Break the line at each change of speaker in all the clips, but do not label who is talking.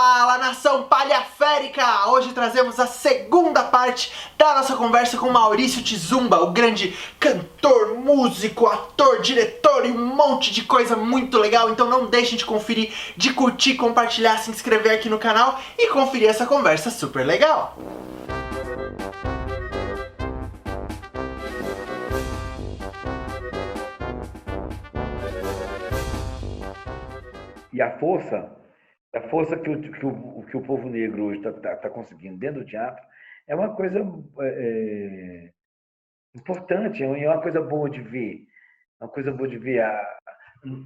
Fala, nação palhaférica! Hoje trazemos a segunda parte da nossa conversa com Maurício Tizumba, o grande cantor, músico, ator, diretor e um monte de coisa muito legal. Então não deixem de conferir, de curtir, compartilhar, se inscrever aqui no canal e conferir essa conversa super legal.
E a força que o povo negro hoje está conseguindo dentro do teatro é uma coisa importante, é uma coisa boa de ver. É uma coisa boa de ver.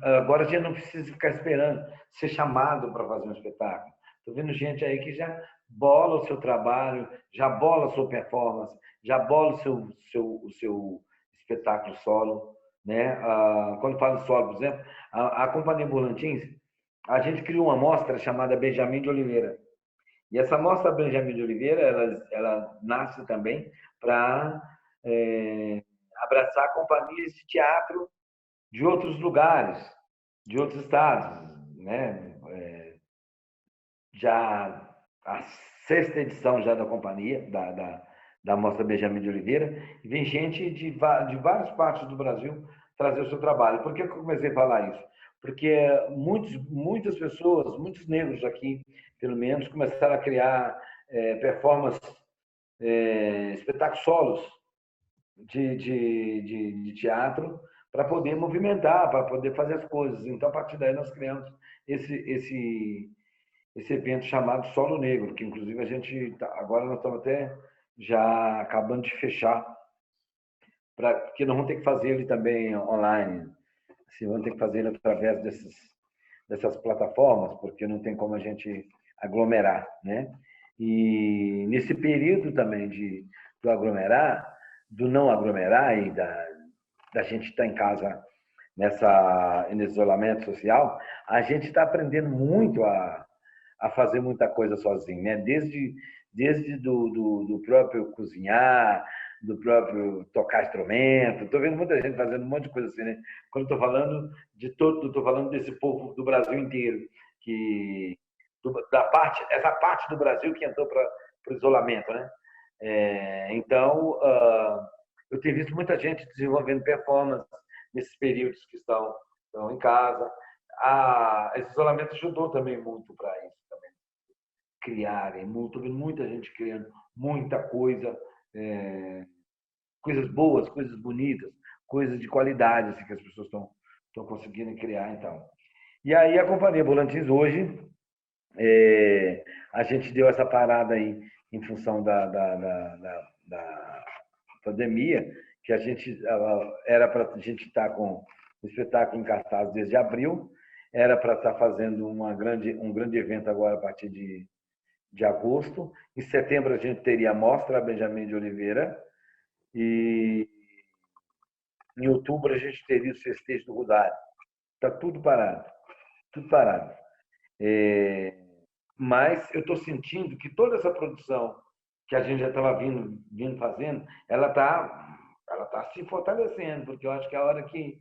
Agora a gente não precisa ficar esperando ser chamado para fazer um espetáculo. Estou vendo gente aí que já bola o seu trabalho, já bola a sua performance, já bola o seu espetáculo solo. Né? Quando falo solo, por exemplo, a Companhia Volantins, a gente criou uma mostra chamada Benjamin de Oliveira. E essa mostra Benjamin de Oliveira, ela nasce também para abraçar companhias de teatro de outros lugares, de outros estados. Né? Já a sexta edição já da companhia, da mostra Benjamin de Oliveira, e vem gente de várias partes do Brasil trazer o seu trabalho. Por que eu comecei a falar isso? Porque muitas pessoas, muitos negros aqui, pelo menos, começaram a criar performances, espetáculos solos de teatro para poder movimentar, para poder fazer as coisas. Então, a partir daí, nós criamos esse evento chamado Solo Negro, que, inclusive, agora nós estamos até já acabando de fechar, porque nós vamos ter que fazer ele também online. Assim, vamos ter que fazer ele através dessas plataformas, porque não tem como a gente aglomerar, né? E nesse período também do aglomerar, do não aglomerar e da gente estar em casa nesse isolamento social, a gente está aprendendo muito a fazer muita coisa sozinho, né? Desde do próprio cozinhar, do próprio tocar instrumento. Estou vendo muita gente fazendo um monte de coisa assim, né? Quando estou falando estou falando desse povo do Brasil inteiro, essa parte do Brasil que entrou para o isolamento, né? Então, eu tenho visto muita gente desenvolvendo performance nesses períodos que estão em casa. Esse isolamento ajudou também muito para isso, também criarem, estou vendo muita gente criando muita coisa, coisas boas, coisas bonitas, coisas de qualidade assim, que as pessoas estão conseguindo criar. Então. E aí a Companhia Volantins hoje, a gente deu essa parada aí em função da pandemia, que era para a gente estar com o espetáculo em cartaz desde abril, era para estar fazendo um grande evento agora a partir de agosto. Em setembro a gente teria a mostra Benjamin de Oliveira, e em outubro a gente teria os festejos do Rosário. Está tudo parado, tudo parado. Mas eu estou sentindo que toda essa produção que a gente já estava vindo fazendo, ela tá se fortalecendo, porque eu acho que a hora que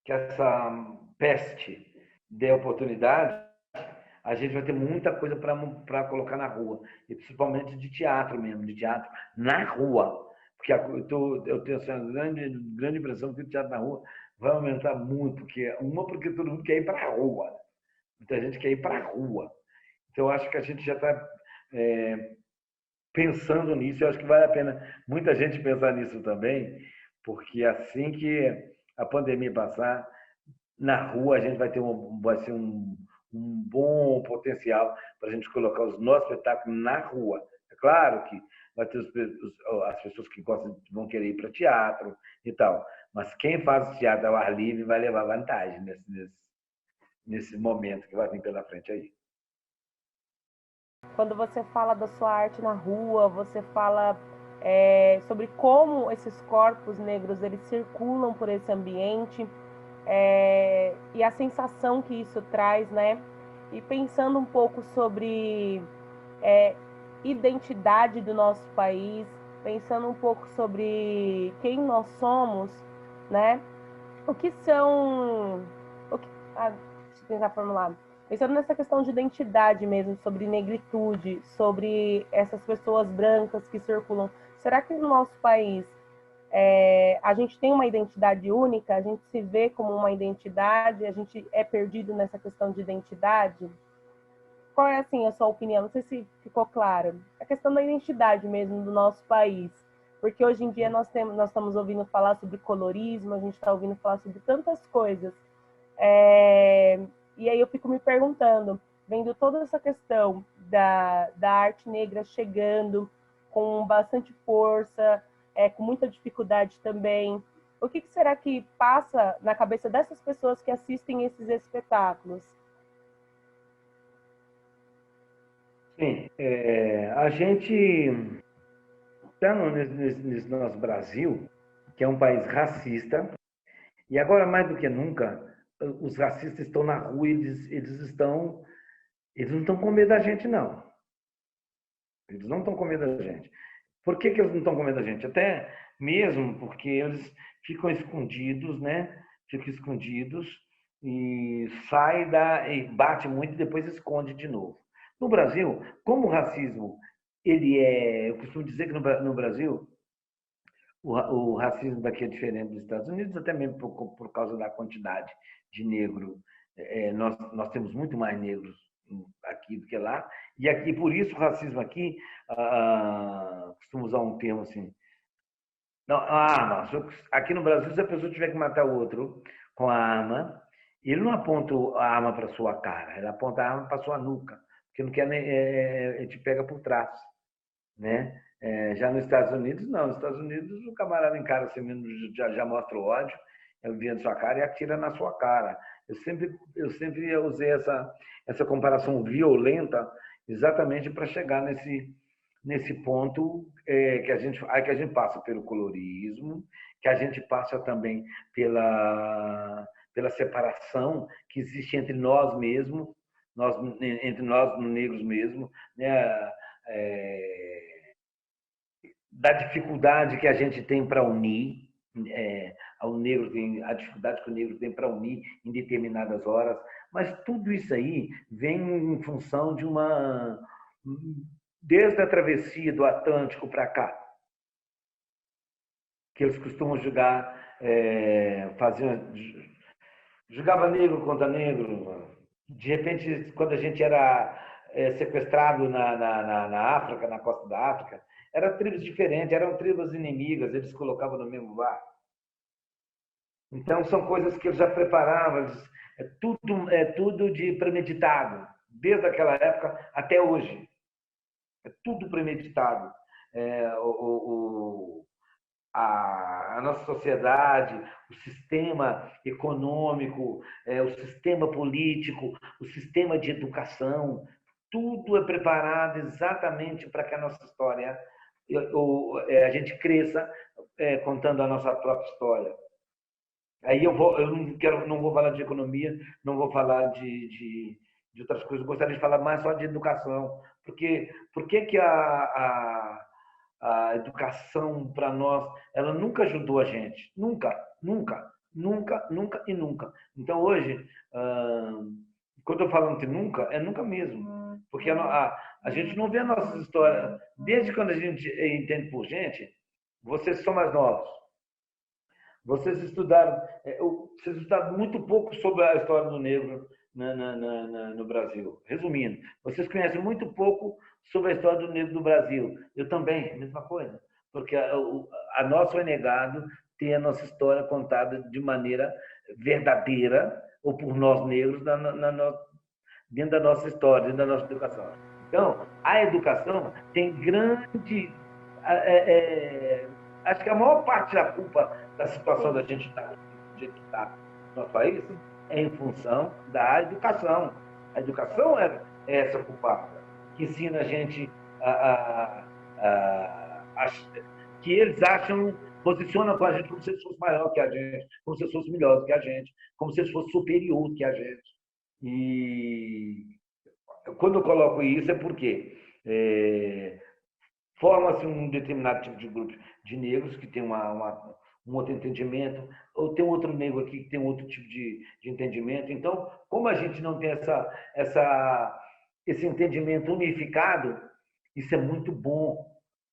essa peste der oportunidade, a gente vai ter muita coisa para colocar na rua, e principalmente de teatro mesmo, de teatro na rua. Porque eu tenho essa grande impressão que o teatro na rua vai aumentar muito, porque todo mundo quer ir para a rua. Muita gente quer ir para a rua. Então, eu acho que a gente já está pensando nisso. Eu acho que vale a pena muita gente pensar nisso também, porque assim que a pandemia passar, na rua a gente vai ser um bom potencial para a gente colocar os nossos espetáculos na rua. É claro que vai ter as pessoas que vão querer ir para teatro e tal, mas quem faz teatro ao ar livre vai levar vantagem nesse momento que vai vir pela frente aí.
Quando você fala da sua arte na rua, você fala sobre como esses corpos negros eles circulam por esse ambiente, e a sensação que isso traz, né? E pensando um pouco sobre identidade do nosso país, pensando um pouco sobre quem nós somos, né? Deixa eu tentar formular. Pensando nessa questão de identidade mesmo, sobre negritude, sobre essas pessoas brancas que circulam, será que no nosso país a gente tem uma identidade única? A gente se vê como uma identidade? A gente é perdido nessa questão de identidade? Qual é, assim, a sua opinião? Não sei se ficou claro. A questão da identidade mesmo do nosso país. Porque hoje em dia nós estamos ouvindo falar sobre colorismo, a gente está ouvindo falar sobre tantas coisas. E aí eu fico me perguntando, vendo toda essa questão da arte negra chegando com bastante força, com muita dificuldade também, o que será que passa na cabeça dessas pessoas que assistem esses espetáculos?
Sim, a gente está nesse nosso Brasil, que é um país racista, e agora mais do que nunca, os racistas estão na rua, eles não estão com medo da gente, não. Eles não estão com medo da gente. Por que eles não estão com medo da gente? Até mesmo porque eles ficam escondidos, né? Ficam escondidos e e bate muito e depois esconde de novo. No Brasil, como o racismo, eu costumo dizer que no Brasil, o racismo daqui é diferente dos Estados Unidos, até mesmo por causa da quantidade de negro. Nós temos muito mais negros aqui do que lá, e aqui, por isso, o racismo aqui, costumo usar um termo assim, não, aqui no Brasil, se a pessoa tiver que matar o outro com a arma, ele não aponta a arma para sua cara, ele aponta a arma para sua nuca, porque não quer, ele te pega por trás, né? Já nos Estados Unidos, não. Nos Estados Unidos, o camarada encara assim mesmo, já mostra o ódio, via na sua cara e atira na sua cara. Eu sempre usei essa comparação violenta exatamente para chegar nesse ponto que a gente passa pelo colorismo, que a gente passa também pela separação que existe entre nós mesmos, entre nós negros mesmo, né? Da dificuldade que a gente tem para unir, a dificuldade que o negro tem para unir em determinadas horas, mas tudo isso aí vem em função desde a travessia do Atlântico para cá, que eles costumam jogar, jogava negro contra negro. De repente, quando a gente era sequestrado na África, na costa da África, eram tribos diferentes, eram tribos inimigas, eles colocavam no mesmo bar. Então, são coisas que eles já preparavam, é tudo de premeditado, desde aquela época até hoje. É tudo premeditado. A nossa sociedade, o sistema econômico, o sistema político, o sistema de educação, tudo é preparado exatamente para que a nossa história, a gente cresça contando a nossa própria história. Aí eu não vou falar de economia, não vou falar de outras coisas, eu gostaria de falar mais só de educação, porque por que a educação para nós, ela nunca ajudou a gente, nunca, nunca, nunca, nunca e nunca. Então hoje, quando eu falo de nunca, é nunca mesmo, porque a gente não vê a nossa história, desde quando a gente entende por gente, vocês são mais novos, vocês estudaram muito pouco sobre a história do negro no Brasil. Resumindo, vocês conhecem muito pouco sobre a história do negro do Brasil. Eu também, a mesma coisa. Porque a nós foi negado ter a nossa história contada de maneira verdadeira, ou por nós negros, dentro da nossa história, dentro da nossa educação. Então, a educação tem grande... acho que a maior parte da culpa da situação da gente estar do jeito que está no nosso país é em função da educação. A educação é essa culpada, que ensina a gente que eles posicionam com a gente como se eles fossem maior que a gente, como se eles fossem melhor que a gente, como se eles fossem superior que a gente. E quando eu coloco isso é porque forma-se um determinado tipo de grupo de negros que tem um outro entendimento, ou tem outro negro aqui que tem outro tipo de entendimento. Então, como a gente não tem esse entendimento unificado, isso é muito bom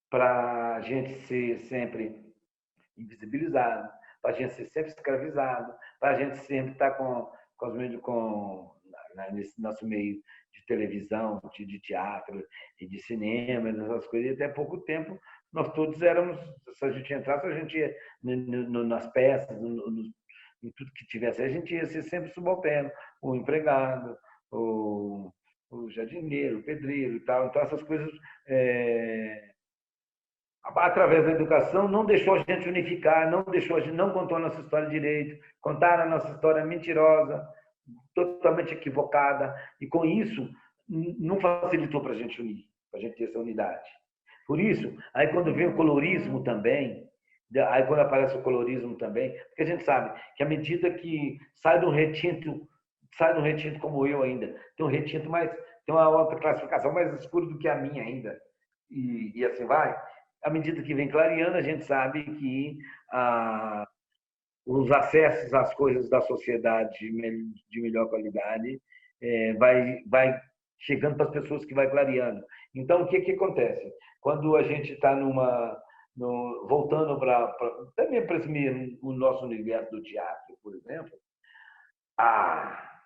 para a gente ser sempre invisibilizado, para a gente ser sempre escravizado, para a gente sempre estar com os meios, nesse nosso meio de televisão, de teatro e de cinema, essas coisas. E até pouco tempo nós todos éramos, se a gente entrasse, a gente ia nas peças, em tudo que tivesse, a gente ia ser sempre subalterno, o empregado, o jardineiro, o pedreiro e tal. Então essas coisas através da educação, não deixou a gente unificar, não deixou a gente, não contou a nossa história direito, contaram a nossa história mentirosa, totalmente equivocada, e com isso não facilitou para a gente unir, para a gente ter essa unidade. Por isso, aí quando vem o colorismo também, aí quando aparece o colorismo também, porque a gente sabe que à medida que sai de um retinto como eu ainda, tem um retinto mais, tem uma outra classificação mais escura do que a minha ainda, e assim vai, à medida que vem clareando, a gente sabe que os acessos às coisas da sociedade de melhor qualidade vai chegando para as pessoas que vai clareando. Então, o que acontece? Quando a gente está voltando também para o nosso universo do teatro, por exemplo,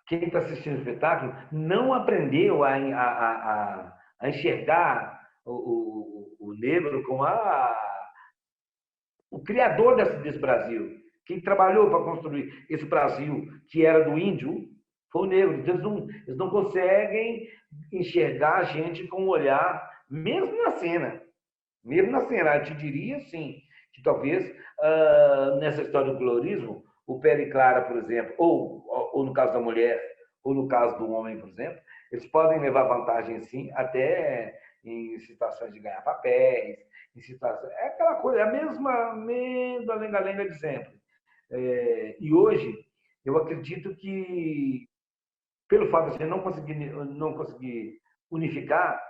quem está assistindo o espetáculo não aprendeu a enxergar o negro como o criador desse Brasil. Quem trabalhou para construir esse Brasil, que era do índio, foi o negro. Então, eles não conseguem enxergar a gente com um olhar, mesmo na cena. Mesmo na cena, eu te diria, sim, que talvez nessa história do colorismo, o pele clara, por exemplo, ou no caso da mulher, ou no caso do homem, por exemplo, eles podem levar vantagem, sim, até em situações de ganhar papéis, em situações... É aquela coisa, é a mesma lenga-lenga de sempre. E hoje, eu acredito que, pelo fato de a gente não conseguir unificar,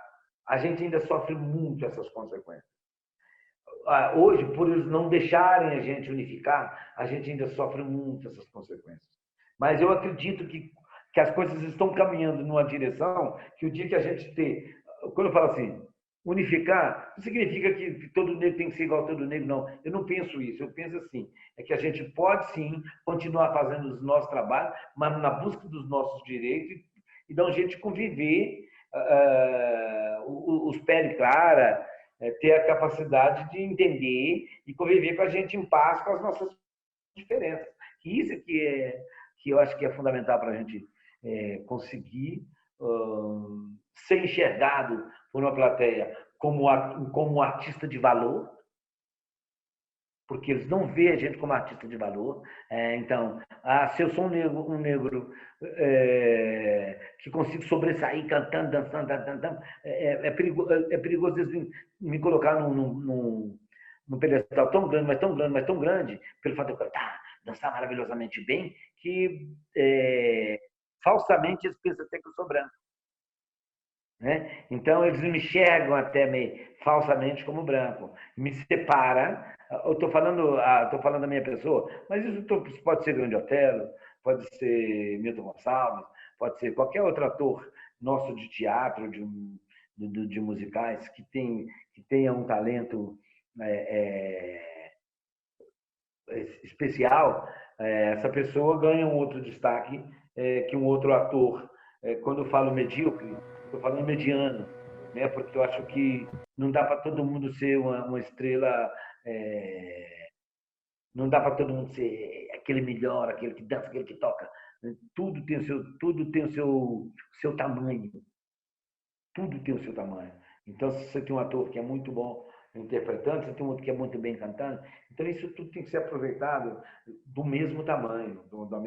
a gente ainda sofre muito essas consequências. Hoje, por eles não deixarem a gente unificar, a gente ainda sofre muito essas consequências. Mas eu acredito que as coisas estão caminhando numa direção que o dia que a gente ter... Quando eu falo assim, unificar, não significa que todo negro tem que ser igual a todo negro, não. Eu não penso isso. Eu penso assim, é que a gente pode, sim, continuar fazendo o nosso trabalho, mas na busca dos nossos direitos e dar um jeito de conviver, os pele clara, ter a capacidade de entender e conviver com a gente em paz com as nossas diferenças. Isso que eu acho que é fundamental para a gente conseguir ser enxergado por uma plateia como um artista de valor, porque eles não veem a gente como artista de valor. Então, se eu sou um negro que consigo sobressair cantando, dançando, é perigoso eles me colocar num pedestal tão grande, mas tão grande, mas tão grande, pelo fato de eu cantar, dançar maravilhosamente bem, que falsamente eles pensam até que eu sou branco. Né? Então, eles me enxergam até meio falsamente como branco. Me separa. Eu estou falando da minha pessoa, mas isso pode ser Grande Otelo, pode ser Milton Gonçalves, pode ser qualquer outro ator nosso de teatro, de musicais, que tenha um talento especial. Essa pessoa ganha um outro destaque que um outro ator. Quando eu falo medíocre, estou falando mediano, né? Porque eu acho que não dá para todo mundo ser uma estrela, não dá para todo mundo ser aquele melhor, aquele que dança, aquele que toca. Tudo tem o seu tamanho. Tudo tem o seu tamanho. Então, se você tem um ator que é muito bom interpretando, você tem um outro que é muito bem cantando, então isso tudo tem que ser aproveitado do mesmo tamanho, de uma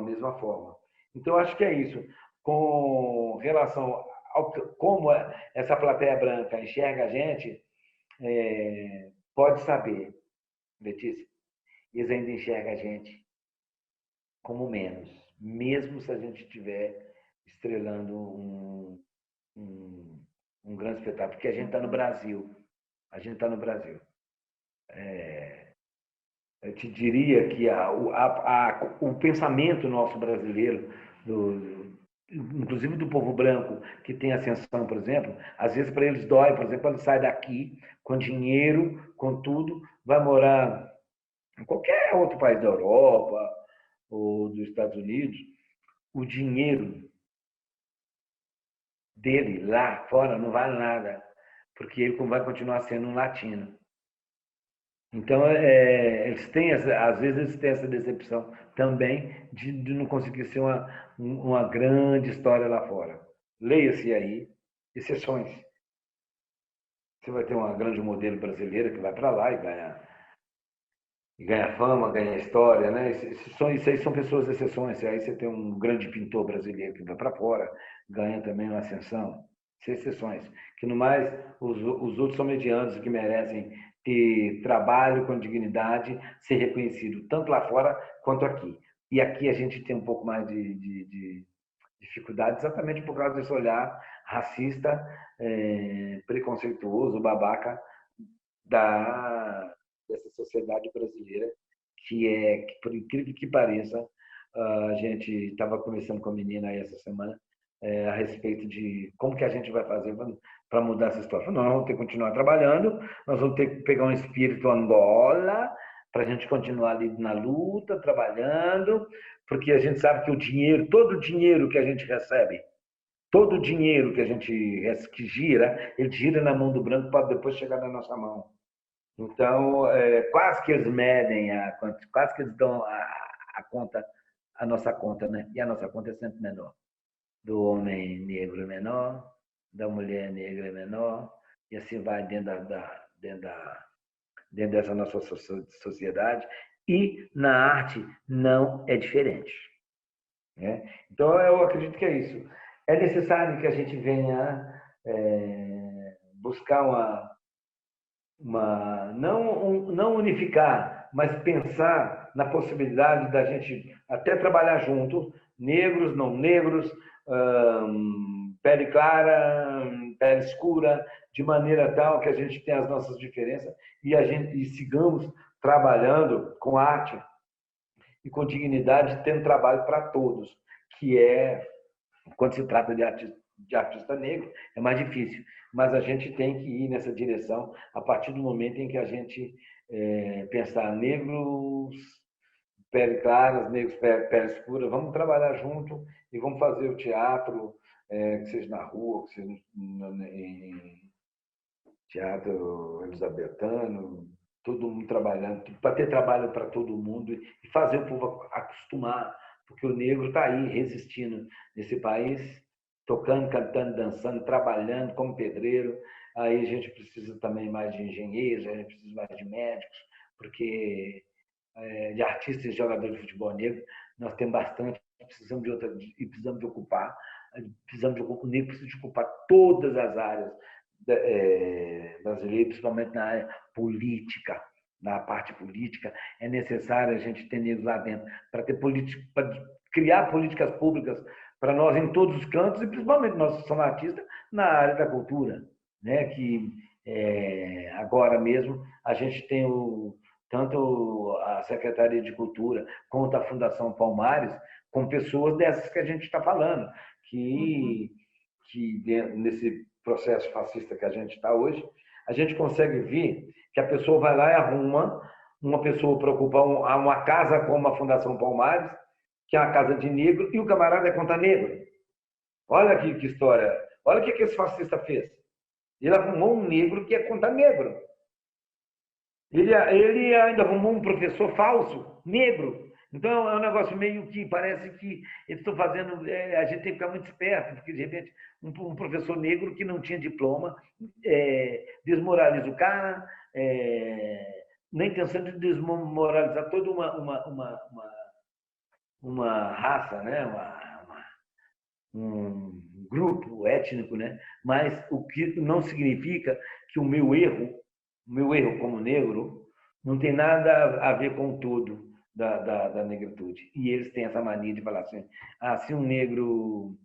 mesma forma. Então, eu acho que é isso. Com relação ao como essa plateia branca enxerga a gente, pode saber, Letícia, eles ainda enxergam a gente como menos, mesmo se a gente estiver estrelando um grande espetáculo, porque a gente está no Brasil. A gente está no Brasil. te diria que o pensamento nosso brasileiro, inclusive do povo branco, que tem ascensão, por exemplo, às vezes para eles dói, por exemplo, ele sai daqui com dinheiro, com tudo, vai morar em qualquer outro país da Europa ou dos Estados Unidos, o dinheiro dele lá fora não vale nada, porque ele vai continuar sendo um latino. Então, eles têm, às vezes, eles têm essa decepção também de não conseguir ser uma grande história lá fora. Leia-se aí, exceções. Você vai ter uma grande modelo brasileira que vai para lá e ganha fama, ganha história, né? Isso aí são pessoas exceções. Aí você tem um grande pintor brasileiro que vai para fora, ganha também uma ascensão. São exceções. Que no mais, os outros são medianos que merecem ter trabalho com dignidade, ser reconhecido tanto lá fora quanto aqui. E aqui a gente tem um pouco mais de dificuldade exatamente por causa desse olhar racista, preconceituoso, babaca dessa sociedade brasileira, que por incrível que pareça, a gente estava conversando com a menina aí essa semana a respeito de como que a gente vai fazer para mudar essa situação. Nós vamos ter que continuar trabalhando, nós vamos ter que pegar um espírito Angola para a gente continuar ali na luta, trabalhando, porque a gente sabe que o dinheiro, todo o dinheiro que a gente recebe, todo o dinheiro que gira, ele gira na mão do branco para depois chegar na nossa mão. Então, quase que eles medem quase que eles dão a conta, a nossa conta, né? E a nossa conta é sempre menor. Do homem negro é menor, da mulher negra é menor, e assim vai dentro dessa nossa sociedade. E na arte não é diferente, né? Então, eu acredito que é isso. É necessário que a gente venha buscar não unificar, mas pensar na possibilidade da gente até trabalhar junto, negros, não negros, pele clara, pele escura, de maneira tal que a gente tenha as nossas diferenças e sigamos trabalhando com arte e com dignidade, tendo trabalho para todos, que quando se trata de artista negro, é mais difícil. Mas a gente tem que ir nessa direção a partir do momento em que a gente pensar negros, pele clara, negros, pele escura, vamos trabalhar junto e vamos fazer o teatro, que seja na rua, que seja em teatro elisabetano, todo mundo trabalhando, para ter trabalho para todo mundo e fazer o povo acostumar, porque o negro está aí resistindo nesse país, tocando, cantando, dançando, trabalhando como pedreiro. Aí a gente precisa também mais de engenheiros, a gente precisa mais de médicos, porque de artistas e jogadores de futebol negro nós temos bastante, precisamos e precisamos de ocupar, o negro precisa de ocupar todas as áreas brasileiras, principalmente na área política. Na parte política, é necessário a gente ter negros lá dentro para criar políticas públicas para nós em todos os cantos, e principalmente nós que somos artistas na área da cultura, né? Que agora mesmo a gente tem tanto a Secretaria de Cultura quanto a Fundação Palmares, com pessoas dessas que a gente está falando, que nesse processo fascista que a gente está hoje, a gente consegue ver que a pessoa vai lá e arruma uma pessoa para ocupar uma casa como a Fundação Palmares, que é uma casa de negro, e o camarada é contra negro. Olha que história. Olha o que esse fascista fez. Ele arrumou um negro que é contra negro. Ele ainda arrumou um professor falso, negro. Então, é um negócio meio que parece que eles estão fazendo... a gente tem que ficar muito esperto, porque, de repente, um professor negro que não tinha diploma desmoraliza o cara, na intenção de desmoralizar toda uma raça, né? Um grupo étnico, né? Mas o que não significa que o meu erro como negro não tem nada a ver com o todo da negritude. E eles têm essa mania de falar assim: se um negro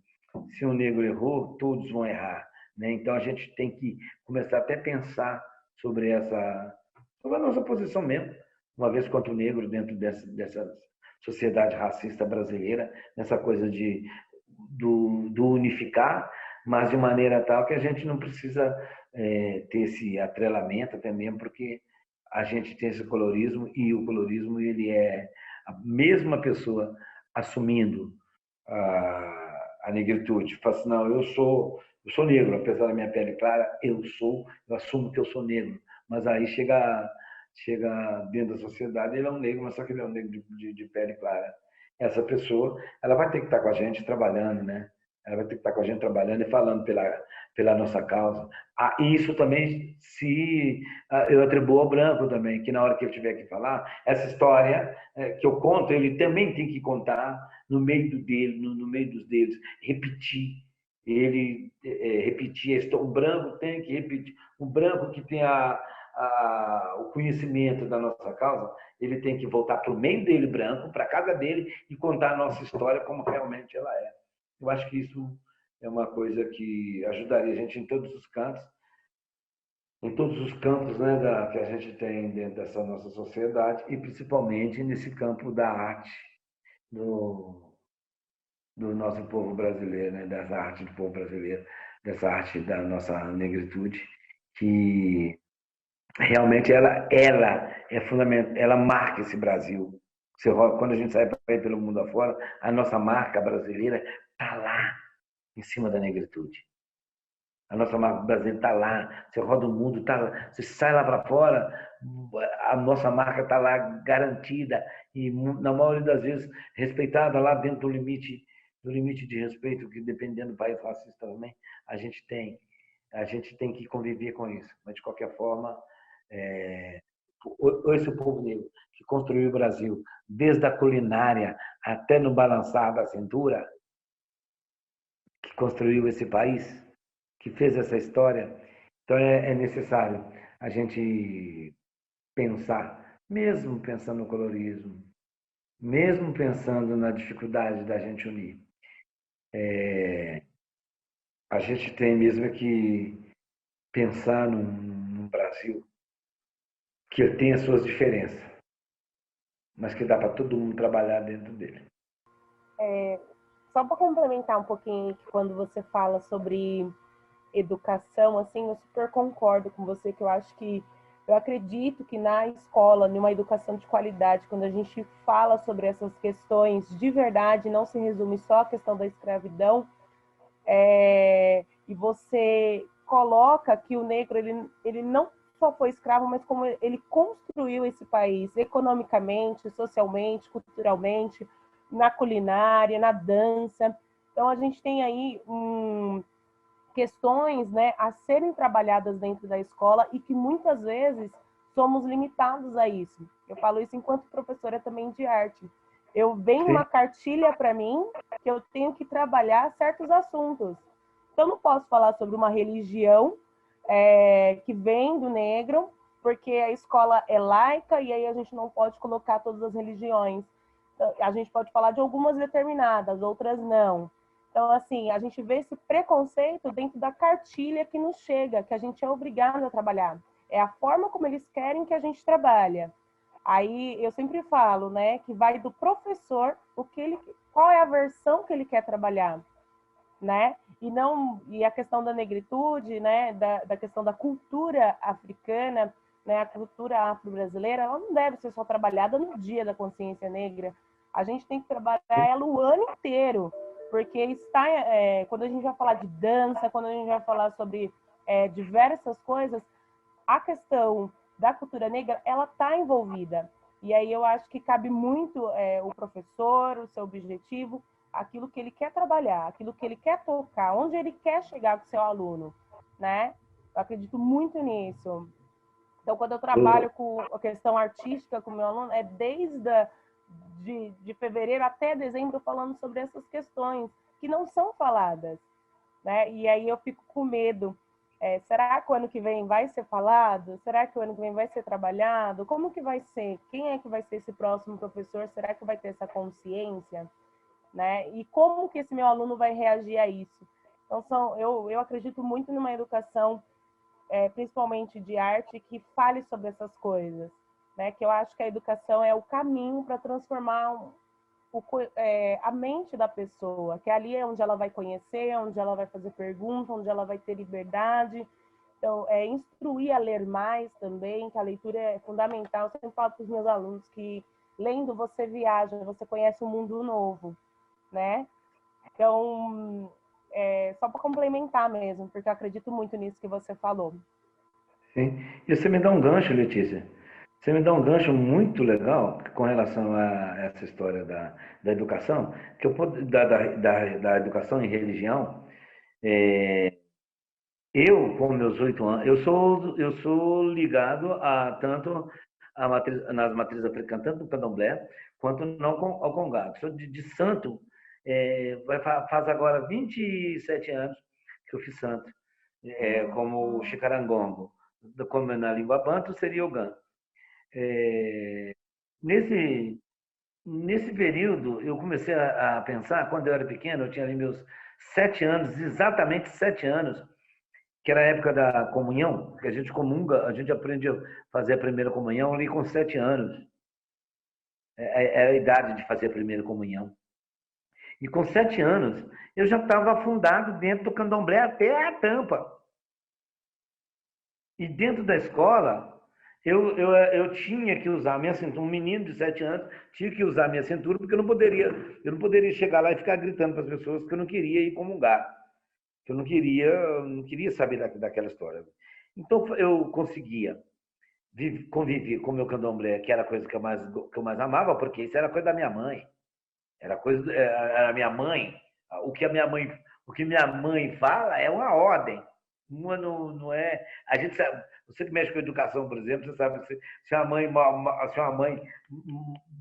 errou, todos vão errar, né? Então a gente tem que começar até a pensar sobre a nossa posição mesmo, uma vez contra o negro dentro dessa sociedade racista brasileira, nessa coisa do unificar, mas de maneira tal que a gente não precisa ter esse atrelamento, até mesmo porque a gente tem esse colorismo, e o colorismo ele é a mesma pessoa assumindo a negritude. Fala assim, não, eu sou negro, apesar da minha pele clara, eu assumo que eu sou negro. Mas aí chega dentro da sociedade, ele é um negro, mas só que ele é um negro de pele clara. Essa pessoa, ela vai ter que estar com a gente trabalhando, né? Ela vai ter que estar com a gente trabalhando e falando pela nossa causa. E isso também eu atribuo ao branco também, que na hora que eu tiver que falar, essa história que eu conto, ele também tem que contar no meio dele, no meio dos deles, repetir. Ele repetir a história. O branco tem que repetir. O branco que tem o conhecimento da nossa causa, ele tem que voltar para o meio dele branco, para a casa dele, e contar a nossa história como realmente ela é. Eu acho que isso é uma coisa que ajudaria a gente em todos os campos, né, que a gente tem dentro dessa nossa sociedade, e principalmente nesse campo da arte do nosso povo brasileiro, né, dessa arte do povo brasileiro, dessa arte da nossa negritude, que realmente ela é fundamental, ela marca esse Brasil. Quando a gente sai pelo mundo afora, a nossa marca brasileira está lá, em cima da negritude. A nossa marca brasileira está lá, você roda o mundo, tá lá. Você sai lá para fora, a nossa marca está lá garantida e, na maioria das vezes, respeitada lá dentro do limite de respeito, que dependendo do país racista também, a gente tem. A gente tem que conviver com isso. Mas, de qualquer forma, esse povo negro que construiu o Brasil, desde a culinária até no balançar da cintura, que construiu esse país, que fez essa história. Então é necessário a gente pensar, mesmo pensando no colorismo, mesmo pensando na dificuldade da gente unir, a gente tem mesmo que pensar num Brasil que tem as suas diferenças, mas que dá para todo mundo trabalhar dentro dele.
Só para complementar um pouquinho, que quando você fala sobre educação, assim, eu super concordo com você, que eu acredito que na escola, numa educação de qualidade, quando a gente fala sobre essas questões de verdade, não se resume só à questão da escravidão, e você coloca que o negro, ele não só foi escravo, mas como ele construiu esse país economicamente, socialmente, culturalmente, na culinária, na dança. Então, a gente tem aí questões, né, a serem trabalhadas dentro da escola e que muitas vezes somos limitados a isso. Eu falo isso enquanto professora também de arte. Eu venho uma cartilha para mim que eu tenho que trabalhar certos assuntos. Então, não posso falar sobre uma religião que vem do negro, porque a escola é laica e aí a gente não pode colocar todas as religiões. Então, a gente pode falar de algumas determinadas, outras não. Então, assim, a gente vê esse preconceito dentro da cartilha que nos chega, que a gente é obrigado a trabalhar. É a forma como eles querem que a gente trabalha. Aí eu sempre falo, né, que vai do professor qual é a versão que ele quer trabalhar, né? E a questão da negritude, né, da questão da cultura africana, né, a cultura afro-brasileira, ela não deve ser só trabalhada no Dia da Consciência Negra. A gente tem que trabalhar ela o ano inteiro, porque quando a gente vai falar de dança, quando a gente vai falar sobre diversas coisas, a questão da cultura negra, ela está envolvida. E aí eu acho que cabe muito o professor, o seu objetivo, aquilo que ele quer trabalhar, aquilo que ele quer tocar, onde ele quer chegar com o seu aluno, né? Eu acredito muito nisso. Então, quando eu trabalho com a questão artística com o meu aluno, de fevereiro até dezembro falando sobre essas questões que não são faladas, né? E aí eu fico com medo. Será que o ano que vem vai ser falado? Será que o ano que vem vai ser trabalhado? Como que vai ser? Quem é que vai ser esse próximo professor? Será que vai ter essa consciência? Né? E como que esse meu aluno vai reagir a isso? Então, eu acredito muito numa educação, principalmente de arte, que fale sobre essas coisas, né? Que eu acho que a educação é o caminho para transformar a mente da pessoa, que ali é onde ela vai conhecer, onde ela vai fazer perguntas, onde ela vai ter liberdade. Então, instruir a ler mais também, que a leitura é fundamental. Eu sempre falo para os meus alunos que lendo você viaja, você conhece um mundo novo, né? Então, só para complementar mesmo, porque eu acredito muito nisso que você falou.
Sim. E você me dá um gancho, Letícia. Você me dá um gancho muito legal com relação a essa história da educação, que da educação em religião. Eu, com meus 8 anos, eu sou ligado a tanto nas matrizes africanas, tanto no candomblé, quanto não ao congado. Sou de santo, faz agora 27 anos que eu fiz santo, como Chicaragongo, como na língua banto seria Ogã. Nesse, nesse período, eu comecei a pensar, quando eu era pequeno, eu tinha ali meus 7 anos, exatamente 7 anos, que era a época da comunhão, que a gente comunga, a gente aprende a fazer a primeira comunhão ali com 7 anos. É a idade de fazer a primeira comunhão. E com 7 anos, eu já estava afundado dentro do candomblé até a tampa. E dentro da escola, eu tinha que usar a minha cintura, um menino de 7 anos tinha que usar a minha cintura, porque eu não poderia chegar lá e ficar gritando para as pessoas que eu não queria ir comungar, que eu não queria saber daquela história. Então eu conseguia conviver com o meu candomblé, que era a coisa que eu mais amava, porque isso era coisa da minha mãe. Era a minha mãe. O que minha mãe fala é uma ordem. Não é. A gente sabe, você que mexe com educação, por exemplo, você sabe que se uma mãe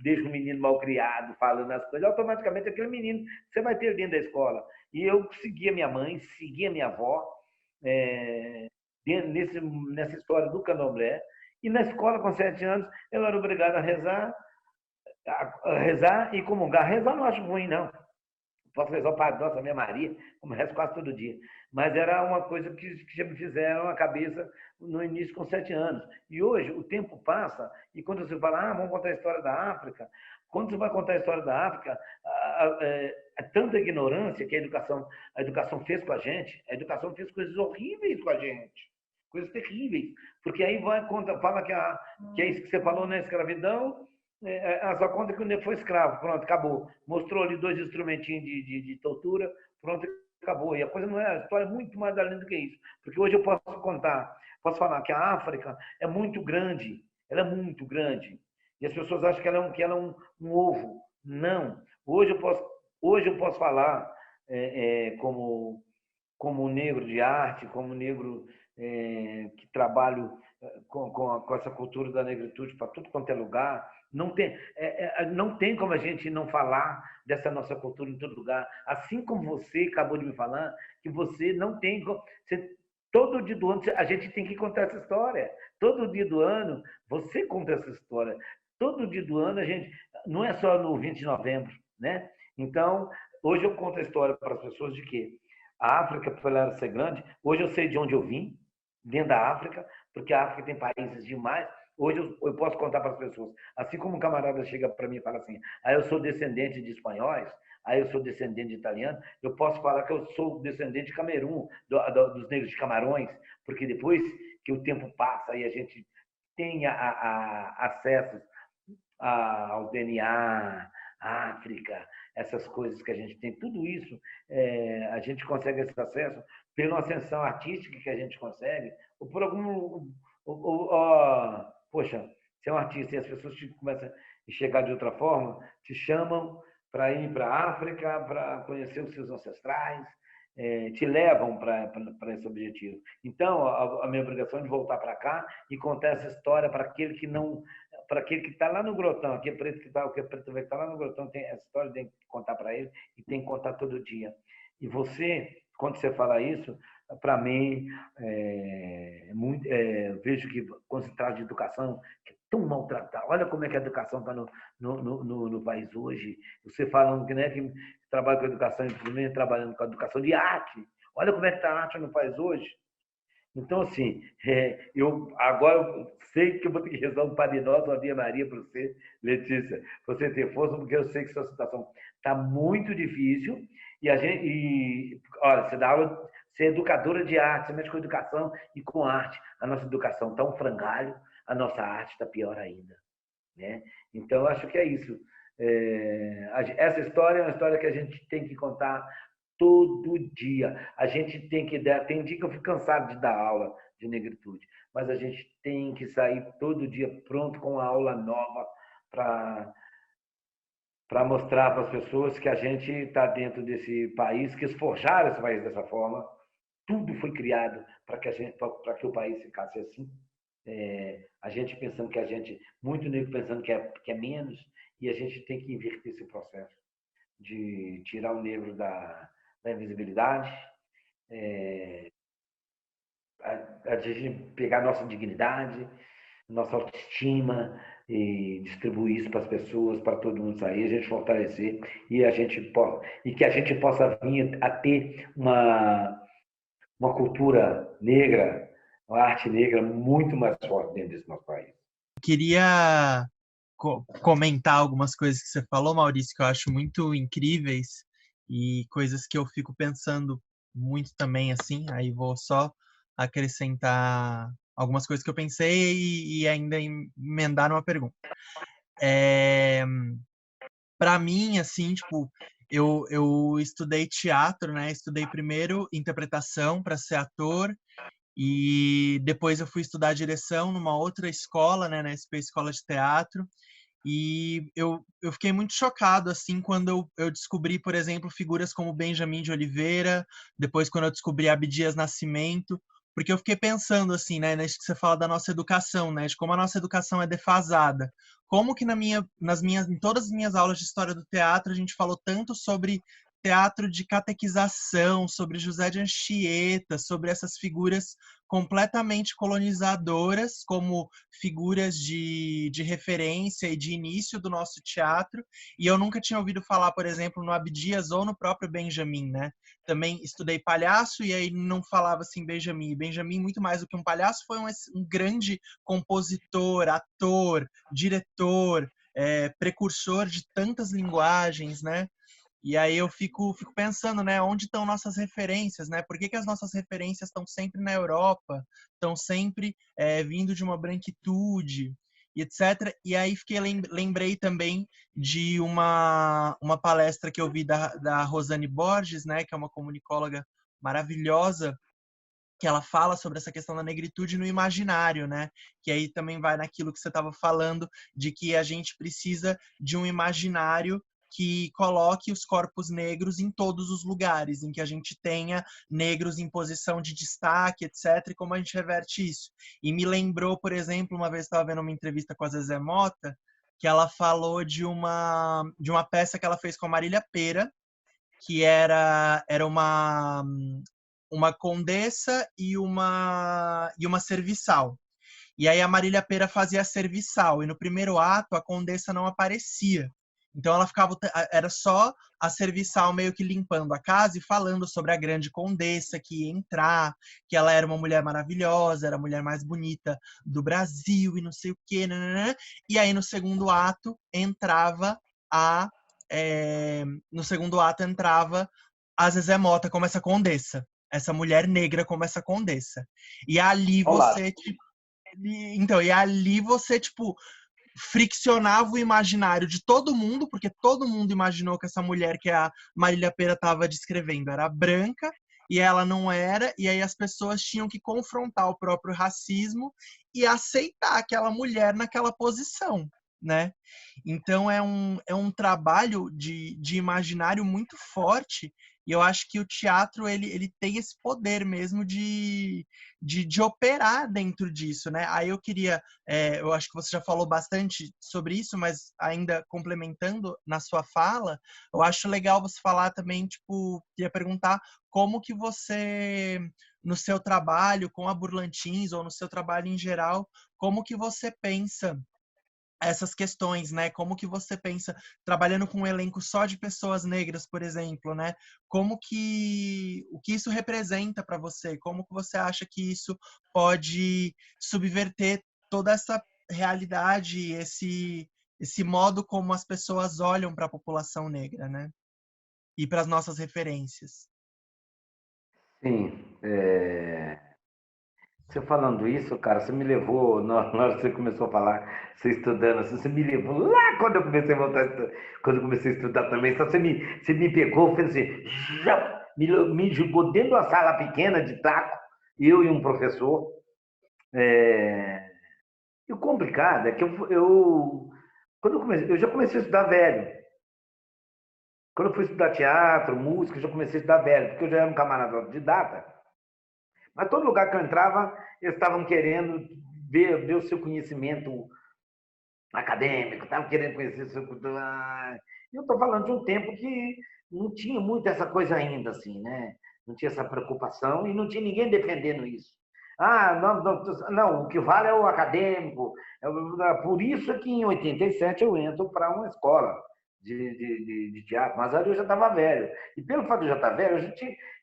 deixa um menino mal criado, falando as coisas, automaticamente aquele menino você vai ter dentro da escola. E eu seguia minha mãe, seguia minha avó, é, nessa história do candomblé. E na escola, com 7 anos, eu era obrigado a rezar e comungar. Rezar não acho ruim, não. Posso rezar o Padre Nossa, Minha Maria, como rezo quase todo dia. Mas era uma coisa que já me fizeram a cabeça no início com 7 anos. E hoje o tempo passa, e quando você fala, vamos contar a história da África, quando você vai contar a história da África, é tanta ignorância que a educação fez com a gente, a educação fez coisas horríveis com a gente, coisas terríveis. Porque aí fala que é isso que você falou na escravidão, ela só conta que o nego foi escravo, pronto, acabou. Mostrou ali 2 instrumentinhos de tortura, pronto, acabou. E a coisa não é, a história é muito mais além do que isso. Porque hoje eu posso falar que a África é muito grande, ela é muito grande. E as pessoas acham que ela é um ovo. Não. Hoje eu posso falar como negro de arte, como negro que trabalho com essa cultura da negritude para tudo quanto é lugar. Não tem como a gente não falar dessa nossa cultura em todo lugar. Assim como você acabou de me falar, que você não tem. Todo dia do ano a gente tem que contar essa história. Todo dia do ano você conta essa história. Todo dia do ano a gente. Não é só no 20 de novembro, né? Então, hoje eu conto a história para as pessoas de que a África, por ela ser grande, hoje eu sei de onde eu vim, dentro da África, porque a África tem países demais. Hoje eu posso contar para as pessoas. Assim como um camarada chega para mim e fala assim, eu sou descendente de espanhóis, eu sou descendente de italiano, eu posso falar que eu sou descendente de Camerun, dos negros de Camarões, porque depois que o tempo passa e a gente tem acesso ao DNA, África, essas coisas que a gente tem, tudo isso, a gente consegue esse acesso pela ascensão artística que a gente consegue, ou por algum. Poxa, você é um artista e as pessoas começam a chegar de outra forma, te chamam para ir para a África, para conhecer os seus ancestrais, te levam para esse objetivo. Então, a minha obrigação é de voltar para cá e contar essa história para aquele que não, para aquele que está lá no grotão, aquele preto que está lá no grotão, tem essa história, tem que contar para ele e tem que contar todo dia. E você, quando você fala isso, para mim, vejo que quando se trata de educação, que é tão maltratada. Olha como é que a educação está no país hoje. Você falando que trabalha com educação, infelizmente trabalhando com a educação de arte. Olha como é que está a arte no país hoje. Então, assim, agora eu sei que eu vou ter que rezar um Pai Nosso, uma Ave Maria para você, Letícia, para você ter força, porque eu sei que sua situação está muito difícil. Olha, você dá aula, você é educadora de arte, você mexe com educação e com arte. A nossa educação está um frangalho, a nossa arte está pior ainda, né? Então, eu acho que é isso. Essa história é uma história que a gente tem que contar todo dia. A gente tem que dar. Tem dia que eu fico cansado de dar aula de negritude, mas a gente tem que sair todo dia pronto com uma aula nova para mostrar para as pessoas que a gente está dentro desse país, que eles forjaram esse país dessa forma. Tudo foi criado para que o país ficasse assim. A gente pensando que a gente, muito negro pensando que é menos, e a gente tem que inverter esse processo de tirar o negro da invisibilidade, a gente pegar nossa dignidade, nossa autoestima e distribuir isso para as pessoas, para todo mundo sair, a gente fortalecer e que a gente possa vir a ter uma cultura negra, uma arte negra muito mais forte dentro desse nosso país.
Queria comentar algumas coisas que você falou, Maurício, que eu acho muito incríveis e coisas que eu fico pensando muito também, assim, aí vou só acrescentar algumas coisas que eu pensei e ainda emendar uma pergunta. Para mim, assim, tipo, eu estudei teatro, né? Estudei primeiro interpretação para ser ator e depois eu fui estudar direção numa outra escola, né, na SP Escola de Teatro. E eu fiquei muito chocado, assim, quando eu descobri, por exemplo, figuras como Benjamin de Oliveira, depois quando eu descobri Abdias Nascimento, porque eu fiquei pensando, assim, né, nisso que você fala da nossa educação, né, de como a nossa educação é defasada. Como que em todas as minhas aulas de história do teatro, a gente falou tanto sobre teatro de catequização, sobre José de Anchieta, sobre essas figuras completamente colonizadoras, como figuras de referência e de início do nosso teatro, e eu nunca tinha ouvido falar, por exemplo, no Abdias ou no próprio Benjamin, né? Também estudei palhaço e aí não falava assim Benjamin. E Benjamin, muito mais do que um palhaço, foi um grande compositor, ator, diretor, precursor de tantas linguagens, né? E aí eu fico pensando, né, onde estão nossas referências, né? Por que as nossas referências estão sempre na Europa, estão sempre vindo de uma branquitude, e etc. E aí lembrei também de uma palestra que eu vi da Rosane Borges, né, que é uma comunicóloga maravilhosa, que ela fala sobre essa questão da negritude no imaginário, né? Que aí também vai naquilo que você estava falando, de que a gente precisa de um imaginário que coloque os corpos negros em todos os lugares, em que a gente tenha negros em posição de destaque, etc., e como a gente reverte isso. E me lembrou, por exemplo, uma vez estava vendo uma entrevista com a Zezé Mota, que ela falou de uma peça que ela fez com a Marília Pêra, que era uma condessa e uma serviçal. E aí a Marília Pêra fazia a serviçal, e no primeiro ato a condessa não aparecia. Então ela ficava, era só a serviçal meio que limpando a casa e falando sobre a grande condessa que ia entrar, que ela era uma mulher maravilhosa, era a mulher mais bonita do Brasil e não sei o quê. Nananã. E aí no segundo ato entrava no segundo ato entrava a Zezé Mota como essa condessa, essa mulher negra como essa condessa. E ali
Olá.
você, tipo, friccionava o imaginário de todo mundo, porque todo mundo imaginou que essa mulher que a Marília Pêra estava descrevendo era branca, e ela não era, e aí as pessoas tinham que confrontar o próprio racismo e aceitar aquela mulher naquela posição, né? Então é um trabalho de imaginário muito forte, e eu acho que o teatro ele tem esse poder mesmo de operar dentro disso, né? Aí eu acho que você já falou bastante sobre isso, mas ainda complementando na sua fala, eu acho legal você falar também, tipo, queria perguntar como que você, no seu trabalho com a Burlantins, ou no seu trabalho em geral, como que você pensa essas questões, né? Como que você pensa, trabalhando com um elenco só de pessoas negras, por exemplo, né? O que isso representa para você? Como que você acha que isso pode subverter toda essa realidade, esse modo como as pessoas olham para a população negra, né? E para as nossas referências.
Sim, você falando isso, cara, você me levou, na hora que você começou a falar, você estudando assim, você me levou lá quando eu comecei a quando eu comecei a estudar também, só você me pegou, fez assim, já, me jogou dentro de uma sala pequena de taco, eu e um professor. E o complicado é que quando eu já comecei a estudar velho. Quando eu fui estudar teatro, música, eu já comecei a estudar velho, porque eu já era um camarada autodidata. Mas todo lugar que eu entrava, eles estavam querendo ver o seu conhecimento acadêmico, estavam querendo conhecer o seu... Eu estou falando de um tempo que não tinha muito essa coisa ainda, assim, né? Não tinha essa preocupação e não tinha ninguém defendendo isso. Ah, não, o que vale é o acadêmico. Por isso que em 87 eu entro para uma escola de teatro, mas ali eu já estava velho. E pelo fato de eu já estar velho, eu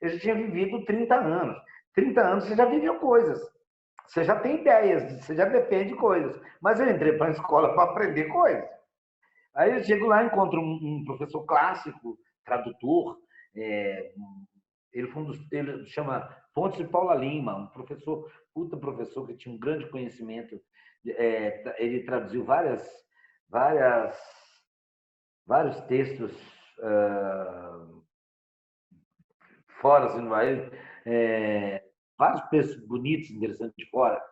já tinha vivido 30 anos. 30 anos você já viveu coisas. Você já tem ideias, você já defende coisas. Mas eu entrei para a escola para aprender coisas. Aí eu chego lá, encontro um professor clássico, tradutor, ele chama Pontes de Paula Lima, um professor, puta professor que tinha um grande conhecimento. Ele traduziu vários textos fora, assim, vários textos bonitos, interessantes de fora,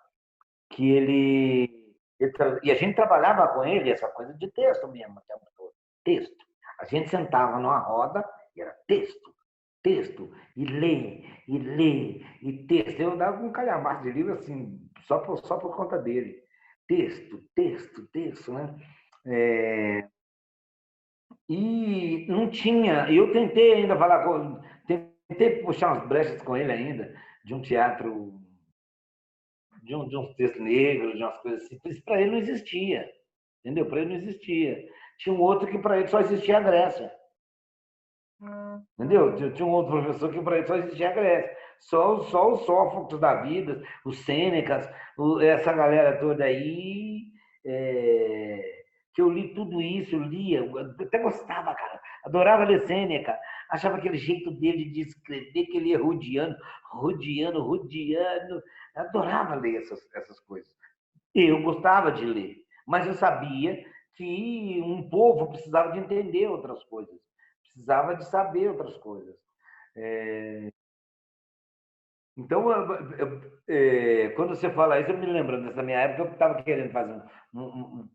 que e a gente trabalhava com ele essa coisa de texto mesmo, o tempo todo. Texto. A gente sentava numa roda e era texto, texto, e lê, e texto. Eu dava um calhamaço de livro assim, só por conta dele. Texto, né? E não tinha. Eu tentei ainda tentei puxar umas brechas com ele ainda, de um teatro, de uns textos negros, de umas coisas assim. Isso para ele não existia. Entendeu? Para ele não existia. Tinha um outro que para ele só existia a Grécia. Entendeu? Tinha um outro professor que para ele só existia a Grécia. Só os Sófocles da vida, os Sênecas, essa galera toda aí, que eu li tudo isso, eu lia, eu até gostava, cara. Adorava ler Sêneca. Achava aquele jeito dele de escrever, que ele ia rodeando. Adorava ler essas coisas. Eu gostava de ler, mas eu sabia que um povo precisava de entender outras coisas, precisava de saber outras coisas. Então, quando você fala isso, eu me lembro dessa minha época, eu estava querendo fazer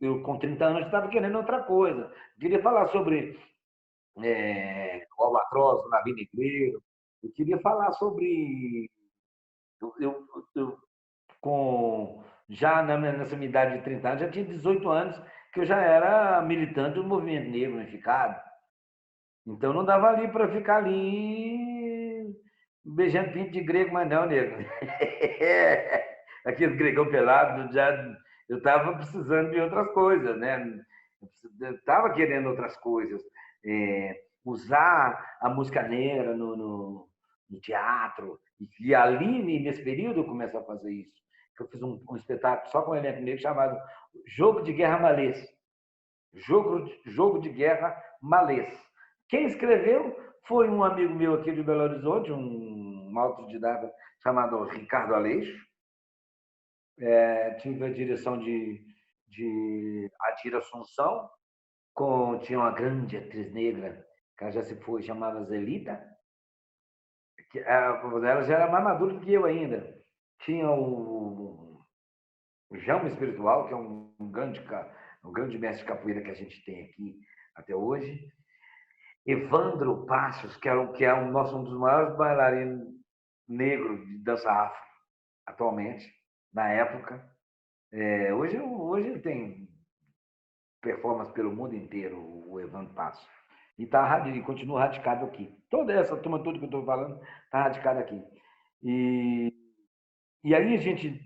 eu com 30 anos estava querendo outra coisa. Eu queria falar sobre o albatroz, o navio negreiro. Eu queria falar sobre já nessa minha idade de 30 anos, já tinha 18 anos que eu já era militante do movimento negro unificado. Então não dava ali para ficar ali beijando pinto de grego, mas não, nego. Aquele gregão pelado, eu estava precisando de outras coisas, né? Eu estava querendo outras coisas. Usar a música negra no teatro. E ali, nesse período, eu comecei a fazer isso. Eu fiz um espetáculo só com o elenco negro chamado Jogo de Guerra Malês. Jogo de Guerra Malês. Quem escreveu foi um amigo meu aqui de Belo Horizonte, um autodidata chamado Ricardo Aleixo. Tive a direção de Adira Assunção, tinha uma grande atriz negra, que ela já se foi, chamada Zelita. Ela já era mais madura do que eu ainda. Tinha o Jaume Espiritual, que é um grande mestre de capoeira que a gente tem aqui até hoje. Evandro Passos, que é um dos maiores bailarinos negros de dança afro atualmente, na época. Hoje ele tem performance pelo mundo inteiro, o Evandro Passos. E continua radicado aqui. Toda essa turma toda que eu estou falando está radicada aqui. E aí a gente...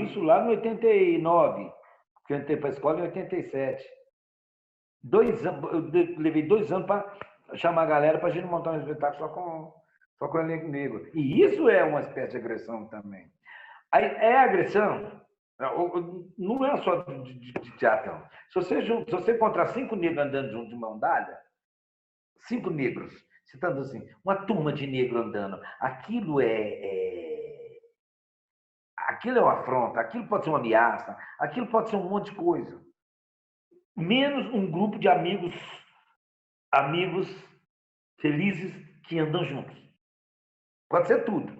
Isso lá no 89, que eu entrei para a escola em 87. 2 anos, eu levei 2 anos para chamar a galera para a gente montar um espetáculo só com elenco negro. E isso é uma espécie de agressão também. Aí, é agressão, não é só de teatro. Se você encontrar 5 negros andando juntos de mão dada, 5 negros, você está dando assim, uma turma de negros andando, aquilo é uma afronta, aquilo pode ser uma ameaça, aquilo pode ser um monte de coisa. Menos um grupo de amigos felizes que andam juntos. Pode ser tudo.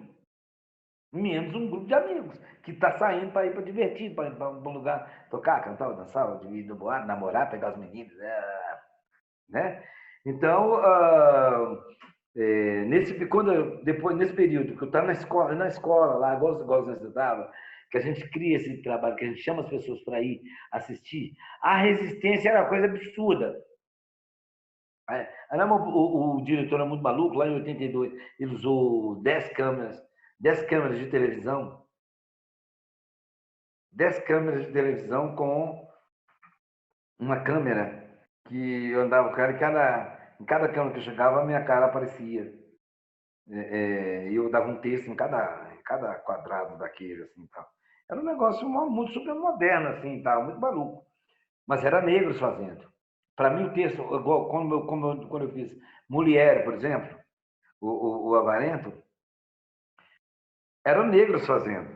Menos um grupo de amigos que está saindo para ir para divertir, para ir para um lugar tocar, cantar, dançar, ir no boate, namorar, pegar os meninos, né? Então, nesse período que eu estava na escola lá, igual você estava, que a gente cria esse trabalho, que a gente chama as pessoas para ir assistir, a resistência era uma coisa absurda. O diretor era muito maluco, lá em 82, ele usou 10 câmeras de televisão, 10 câmeras de televisão com uma câmera que eu andava com ela, em cada câmera que eu chegava, a minha cara aparecia. E eu dava um texto em cada quadrado daquele, assim, tal. Era um negócio muito super moderno, assim, tal, muito maluco. Mas era negros fazendo. Para mim, o texto, igual quando eu fiz Mulher, por exemplo, o Avarento, eram negros fazendo.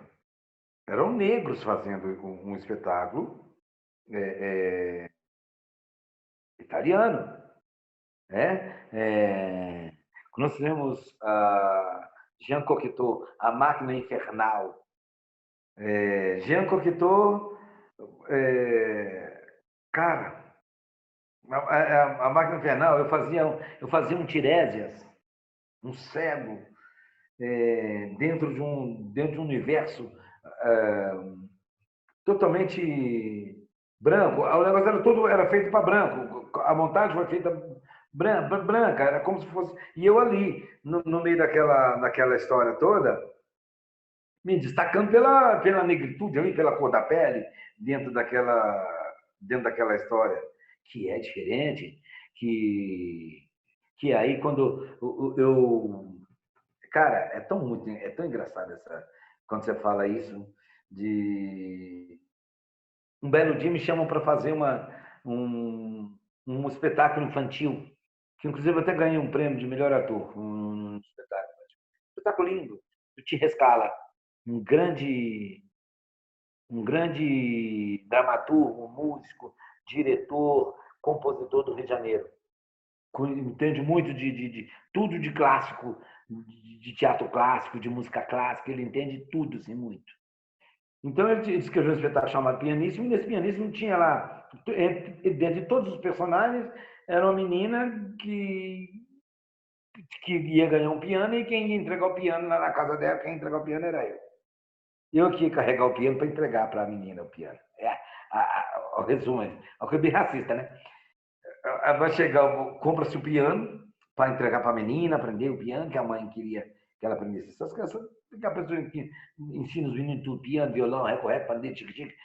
Eram negros fazendo um espetáculo italiano. Nós fizemos Jean Cocteau, A Máquina Infernal. Jean Cocteau, cara, a Máquina Infernal, eu fazia um Tiresias, um cego, dentro de um universo totalmente branco. O negócio era feito para branco. A montagem foi feita branca, era como se fosse. E eu ali, no meio daquela história toda, me destacando pela negritude, ali, pela cor da pele, dentro daquela história, que é diferente, que aí quando eu. Cara, é tão engraçado quando você fala isso, um belo dia me chamam para fazer um espetáculo infantil, que inclusive eu até ganhei um prêmio de melhor ator, um espetáculo lindo, do Tim Scala, um grande dramaturgo, músico, diretor, compositor do Rio de Janeiro. Entende muito de tudo de clássico, de teatro clássico, de música clássica, ele entende tudo, assim, muito. Então, ele escreveu um espetáculo chamado Pianíssimo, e nesse Pianíssimo tinha lá, dentro de todos os personagens, era uma menina que ia ganhar um piano, e quem ia entregar o piano lá na casa dela, quem ia entregar o piano era eu. Eu que ia carregar o piano para entregar para a menina o piano. O resumo é uma coisa bem racista, né? Vai chegar, compra-se o piano para entregar para a menina, aprender o piano, que a mãe queria que ela aprendesse essas coisas. A pessoa que ensina os meninos tudo, piano, violão, recorreto, pandeiro, tique-tique,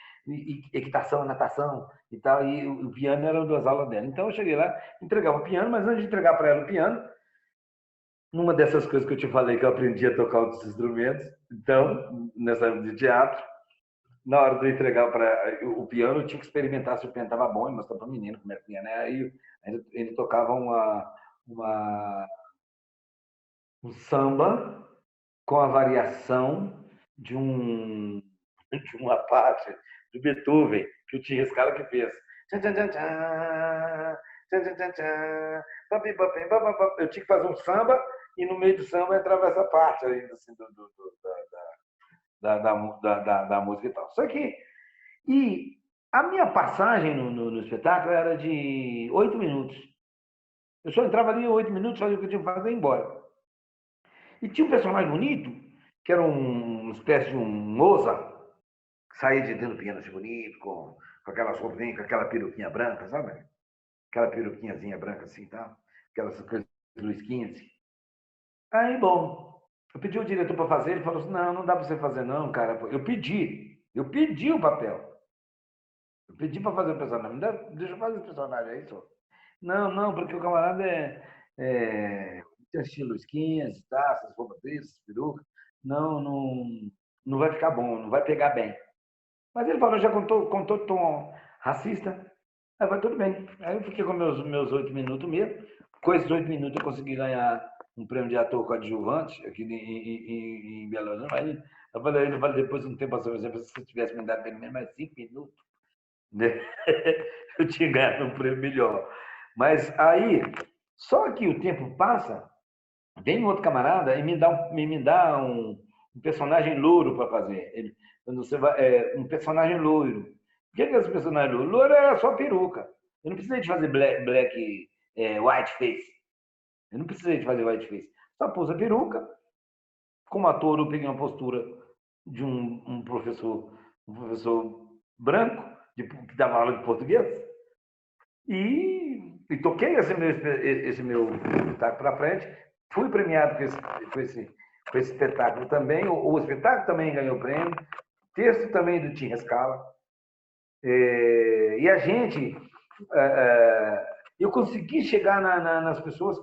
equitação, natação e tal, e o piano eram 2 aulas dela. Então eu cheguei lá, entregava o piano, mas antes de entregar para ela o piano, numa dessas coisas que eu te falei que eu aprendi a tocar outros instrumentos, então, nessa de teatro, na hora de eu entregar para o piano, eu tinha que experimentar se o piano estava bom e mostrar para o menino como é que o piano é. Aí ele tocava um samba com a variação de uma parte do Beethoven, que o Tim Scala que fez. Eu tinha que fazer um samba e no meio do samba entrava essa parte ainda assim, da música e tal. Só que a minha passagem no espetáculo era de 8 minutos. Eu só entrava ali em 8 minutos, fazia o que eu tinha que fazer e ia embora. E tinha um personagem bonito, que era uma espécie de um moça, que saía de dentro do piano assim bonito, com aquelas roupas, com aquela peruquinha branca, sabe? Aquela peruquinhazinha branca assim, tá? Aquelas coisas de Luiz XV. Aí, bom, eu pedi ao diretor para fazer, ele falou assim, não dá para você fazer não, cara. Eu pedi o papel. Eu pedi para fazer o personagem. Deixa eu fazer o personagem aí, só. Não, porque o camarada tem estilo skinhead, tá, essas roupas dessas, peruca. Não vai ficar bom, não vai pegar bem. Mas ele falou, já contou tom racista. Aí vai tudo bem. Aí eu fiquei com meus 8 minutos mesmo. Com esses 8 minutos eu consegui ganhar um prêmio de ator coadjuvante aqui em Belo Horizonte. Eu falei, depois de um tempo, por exemplo, se você tivesse me dado pelo menos mais 5 minutos, né? Eu tinha ganhado um prêmio melhor. Mas aí, só que o tempo passa, vem um outro camarada e me dá um personagem louro para fazer. Quando você vai, um personagem loiro. O que é esse personagem loiro? Loiro era só peruca. Eu não precisei de fazer white face. Eu não precisei de fazer white face. Só pus a peruca. Como ator, eu peguei uma postura de um professor branco, que dava aula de português, e toquei esse meu espetáculo para frente. Fui premiado com esse espetáculo também. O espetáculo também ganhou prêmio. Texto também do Tim Rescala. E a gente... eu consegui chegar nas pessoas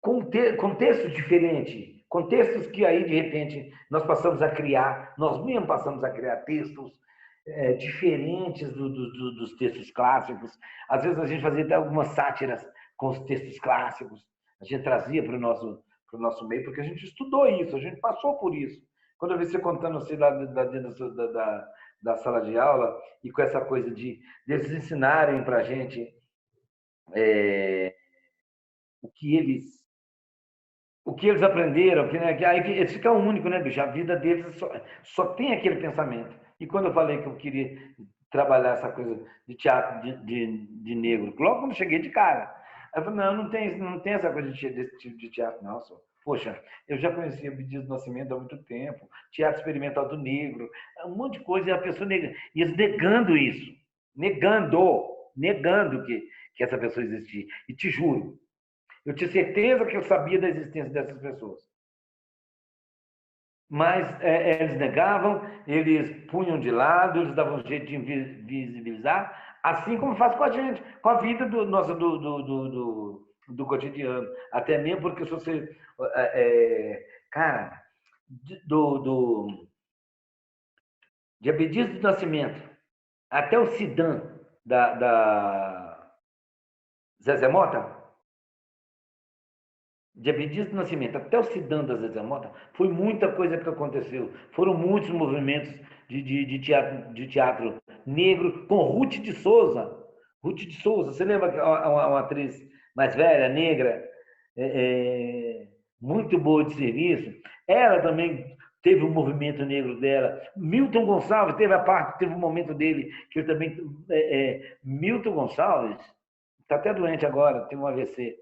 com textos diferentes, contextos que aí, de repente, nós mesmos passamos a criar textos diferentes dos textos clássicos. Às vezes a gente fazia até algumas sátiras com os textos clássicos, a gente trazia para o nosso meio, porque a gente estudou isso, a gente passou por isso. Quando eu vi você contando assim lá dentro da sala de aula, e com essa coisa de eles ensinarem para a gente o que eles aprenderam, aí eles ficam únicos, né, bicho? A vida deles só tem aquele pensamento. E quando eu falei que eu queria trabalhar essa coisa de teatro de negro, logo quando eu cheguei de cara, eu falei, não tem essa coisa desse tipo de teatro, não, só. Poxa, eu já conhecia Abdias do Nascimento há muito tempo, teatro experimental do negro, um monte de coisa, e a pessoa e eles negando isso, negando que essa pessoa existia. E te juro, eu tinha certeza que eu sabia da existência dessas pessoas. Mas eles negavam, eles punham de lado, eles davam um jeito de invisibilizar, assim como faz com a gente, com a vida do cotidiano. Até mesmo porque se você... cara, de Abdias do Nascimento até o Sidã da Zezé Mota, de Abdias do Nascimento até o Sidã da Zezé Mota, foi muita coisa que aconteceu. Foram muitos movimentos de teatro negro, com Ruth de Souza. Ruth de Souza, você lembra que uma atriz mais velha, negra, muito boa de serviço? Ela também teve um movimento negro dela. Milton Gonçalves teve um momento dele que eu também... Milton Gonçalves está até doente agora, tem um AVC.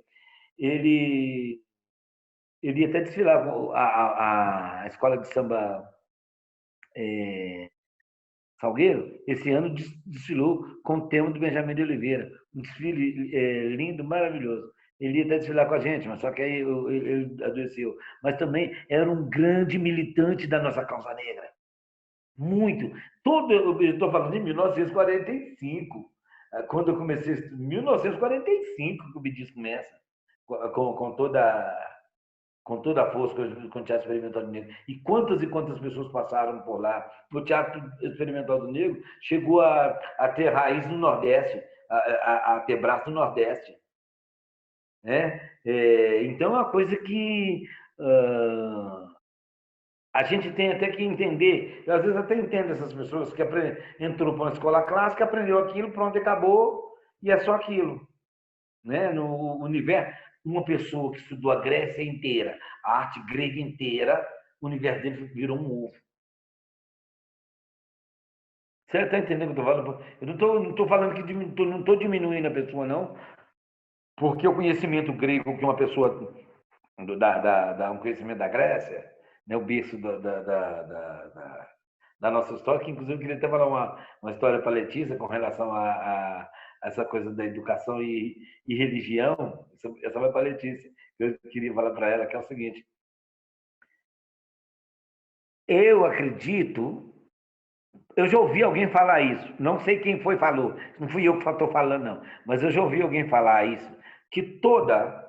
Ele ia até desfilar a escola de samba Salgueiro. Esse ano desfilou com o tema do Benjamin de Oliveira. Um desfile lindo, maravilhoso. Ele ia até desfilar com a gente, mas só que aí ele adoeceu. Mas também era um grande militante da nossa causa negra. Muito. Eu estou falando de 1945. Quando eu comecei... 1945 que o Bidis começa. Com toda a força com o Teatro Experimental do Negro. E quantas pessoas passaram por lá. O Teatro Experimental do Negro chegou a ter raiz no Nordeste, a ter braço no Nordeste. Então, é uma coisa que a gente tem até que entender. Eu, às vezes, até entendo essas pessoas que entrou para uma escola clássica, aprendeu aquilo, pronto, acabou, e é só aquilo. No universo, uma pessoa que estudou a Grécia inteira, a arte grega inteira, o universo dele virou um ovo. Você está entendendo o que eu estou falando? Eu não estou falando que não estou diminuindo a pessoa, não, porque o conhecimento grego que uma pessoa um conhecimento da Grécia, o berço da nossa história, que inclusive eu queria até falar uma história para a Letícia com relação a essa coisa da educação e religião. Essa vai para a Letícia. Eu queria falar para ela que é o seguinte: eu acredito Eu já ouvi alguém falar isso. Não sei quem foi falou. Não fui eu que estou falando, não. Mas eu já ouvi alguém falar isso. Que toda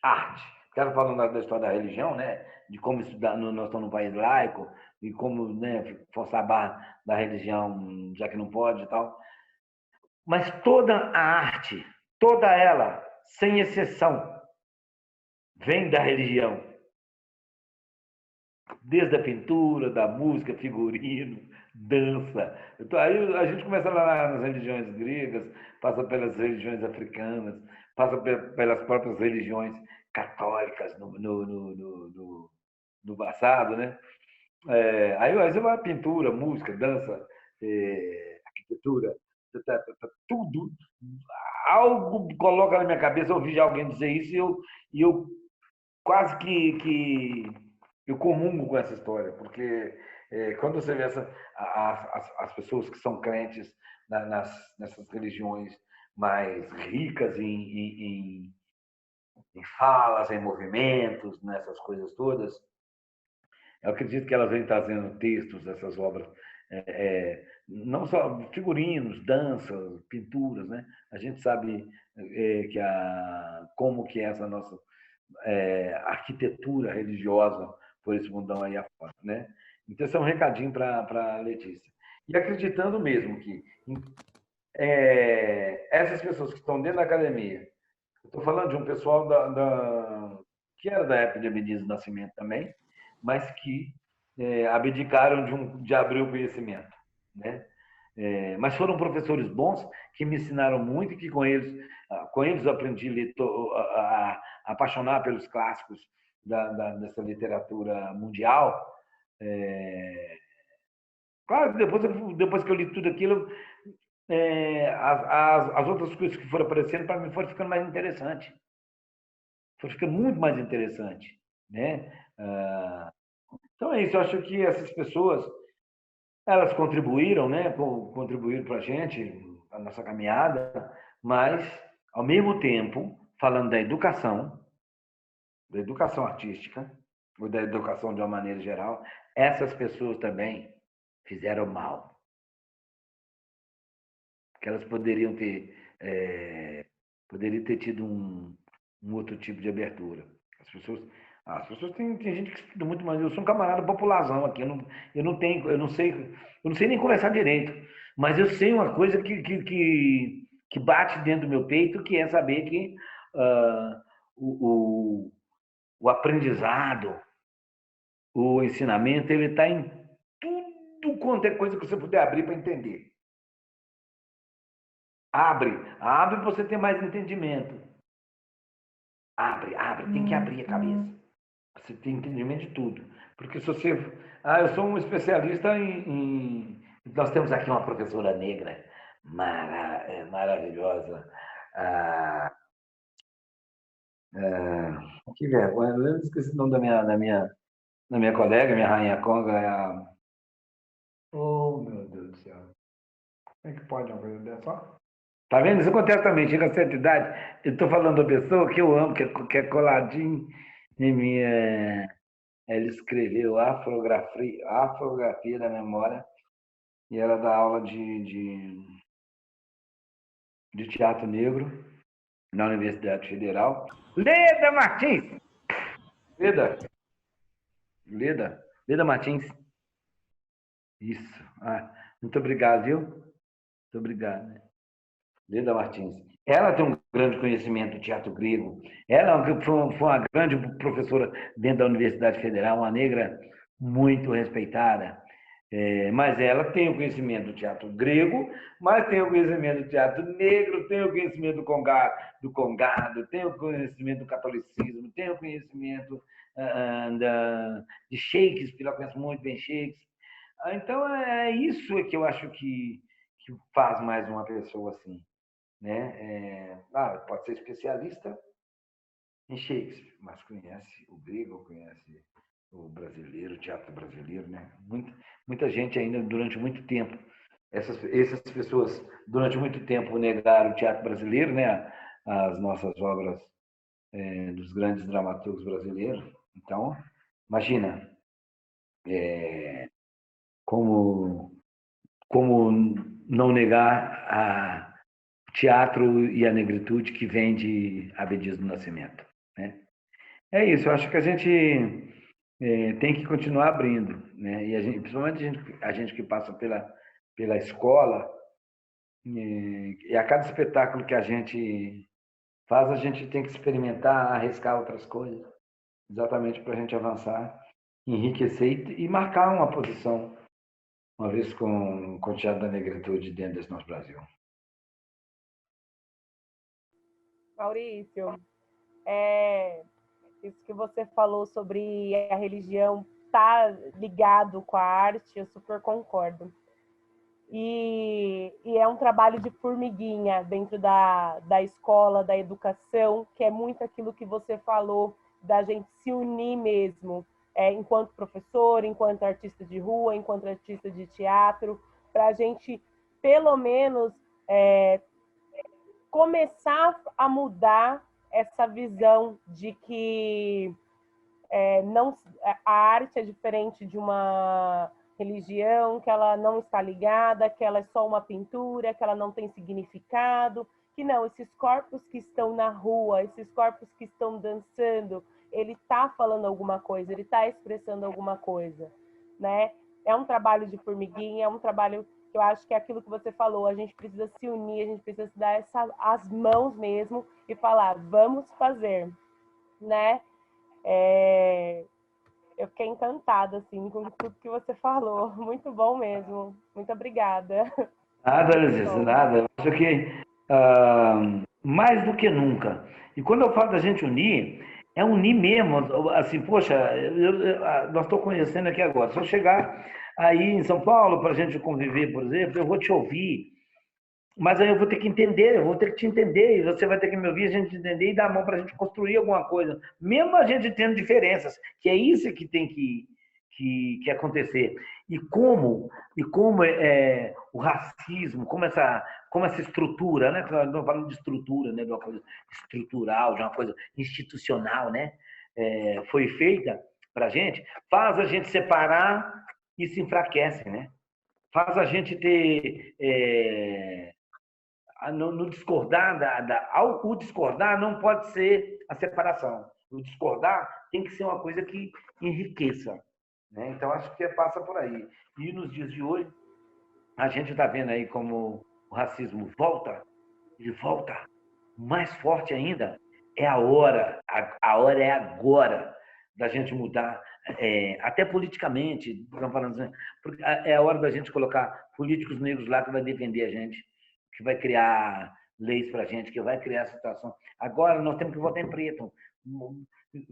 arte, quero falando da história da religião, né? De como estudar, nós estamos num país laico, e como, né, forçar a barra da religião, já que não pode e tal. Mas toda a arte, toda ela, sem exceção, vem da religião. Desde a pintura, da música, figurino, dança. Então, aí a gente começa lá nas religiões gregas, passa pelas religiões africanas, passa pelas próprias religiões católicas no passado, né? Aí você vai pintura, música, dança, arquitetura, tudo. Algo coloca na minha cabeça, eu ouvi já alguém dizer isso e eu quase que eu comungo com essa história, porque quando você vê as pessoas que são crentes nessas religiões mais ricas em falas, em movimentos, nessas coisas todas, eu acredito que elas vêm trazendo textos dessas obras, não só figurinos, danças, pinturas, né? A gente sabe como que é essa nossa arquitetura religiosa por esse mundão aí afora, né? Então, esse é um recadinho para a Letícia. E acreditando mesmo que essas pessoas que estão dentro da academia, estou falando de um pessoal que era da época de Abdias do Nascimento também, mas que abdicaram de abrir o conhecimento, né? Mas foram professores bons que me ensinaram muito e que com eles eu aprendi a apaixonar pelos clássicos dessa literatura mundial. Claro que depois que eu li tudo aquilo, as outras coisas que foram aparecendo para mim foram ficando mais interessantes. Foram ficando muito mais interessantes, né? Então é isso, eu acho que essas pessoas elas contribuíram, né? Contribuíram para a gente, a nossa caminhada, mas, ao mesmo tempo, falando da educação artística, ou da educação de uma maneira geral, essas pessoas também fizeram mal. Que elas poderiam ter tido um outro tipo de abertura. As pessoas tem gente que estuda muito mais. Eu sou um camarada popularzão aqui, eu não sei nem conversar direito, mas eu sei uma coisa que bate dentro do meu peito, que é saber que o aprendizado, o ensinamento, ele está em tudo quanto é coisa que você puder abrir para entender. Abre para você ter mais entendimento. Abre, tem que abrir a cabeça. Você tem entendimento de tudo. Porque se você. Eu sou um especialista Nós temos aqui uma professora negra maravilhosa. Que vergonha, eu esqueci o nome da minha colega, minha rainha Conga. Oh, meu Deus do céu. Como é que pode uma coisa dessa? Tá vendo? Isso acontece também. Chega a certa idade, eu estou falando da pessoa que eu amo, que é coladinho em minha. Ela escreveu Afrografia da Memória e ela dá aula de teatro negro na Universidade Federal. Leda Martins! Leda Martins. Isso. Muito obrigado, viu? Muito obrigado. Leda Martins. Ela tem um grande conhecimento do teatro grego. Ela foi uma grande professora dentro da Universidade Federal, uma negra muito respeitada. Mas ela tem o conhecimento do teatro grego, mas tem o conhecimento do teatro negro, tem o conhecimento do congado, tem o conhecimento do catolicismo, tem o conhecimento de Shakespeare, ela conhece muito bem Shakespeare. Então, é isso que eu acho que faz mais uma pessoa assim. Né? Pode ser especialista em Shakespeare, mas conhece o grego, conhece o brasileiro, o teatro brasileiro, né? Muita gente ainda durante muito tempo, essas pessoas durante muito tempo negaram o teatro brasileiro, né? As nossas obras dos grandes dramaturgos brasileiros. Então, imagina como como não negar a teatro e a negritude que vem de Abdias do Nascimento, né? É isso, eu acho que a gente tem que continuar abrindo, né? E principalmente a gente que passa pela escola, e a cada espetáculo que a gente faz, a gente tem que experimentar, arriscar outras coisas, exatamente para a gente avançar, enriquecer e marcar uma posição, uma vez com o teatro da negritude dentro desse nosso Brasil.
Maurício, isso que você falou sobre a religião tá ligado com a arte, eu super concordo. E é um trabalho de formiguinha dentro da escola, da educação, que é muito aquilo que você falou, da gente se unir mesmo, enquanto professor, enquanto artista de rua, enquanto artista de teatro, para a gente, pelo menos, começar a mudar essa visão de que não, a arte é diferente de uma religião, que ela não está ligada, que ela é só uma pintura, que ela não tem significado, que não, esses corpos que estão na rua, esses corpos que estão dançando, ele está falando alguma coisa, ele está expressando alguma coisa, né? É um trabalho de formiguinha, é um trabalho que eu acho que é aquilo que você falou, a gente precisa se unir, a gente precisa se dar as mãos mesmo e falar, vamos fazer, né? Eu fiquei encantada, assim, com tudo que você falou. Muito bom mesmo. Muito obrigada.
Nada, Alice, nada. Eu acho que mais do que nunca. E quando eu falo da gente unir, é unir mesmo. Assim, poxa, nós estou conhecendo aqui agora. Se eu chegar aí em São Paulo para a gente conviver, por exemplo, eu vou te ouvir. Mas aí eu vou ter que entender, eu vou ter que te entender, e você vai ter que me ouvir, a gente entender e dar a mão para a gente construir alguma coisa. Mesmo a gente tendo diferenças, que é isso que tem que acontecer. E como o racismo, como essa estrutura, né? Nós não falamos de estrutura, né? De uma coisa estrutural, de uma coisa institucional, né? Foi feita para a gente, faz a gente separar e se enfraquece, né? Faz a gente ter no discordar o discordar não pode ser a separação. O discordar tem que ser uma coisa que enriqueça, né? Então acho que passa por aí. E nos dias de hoje a gente está vendo aí como o racismo volta, ele volta mais forte ainda. É a hora é agora da gente mudar, até politicamente, estamos falando assim, porque é a hora da gente colocar políticos negros lá que vai defender a gente, que vai criar leis para a gente, que vai criar a situação. Agora nós temos que votar em preto,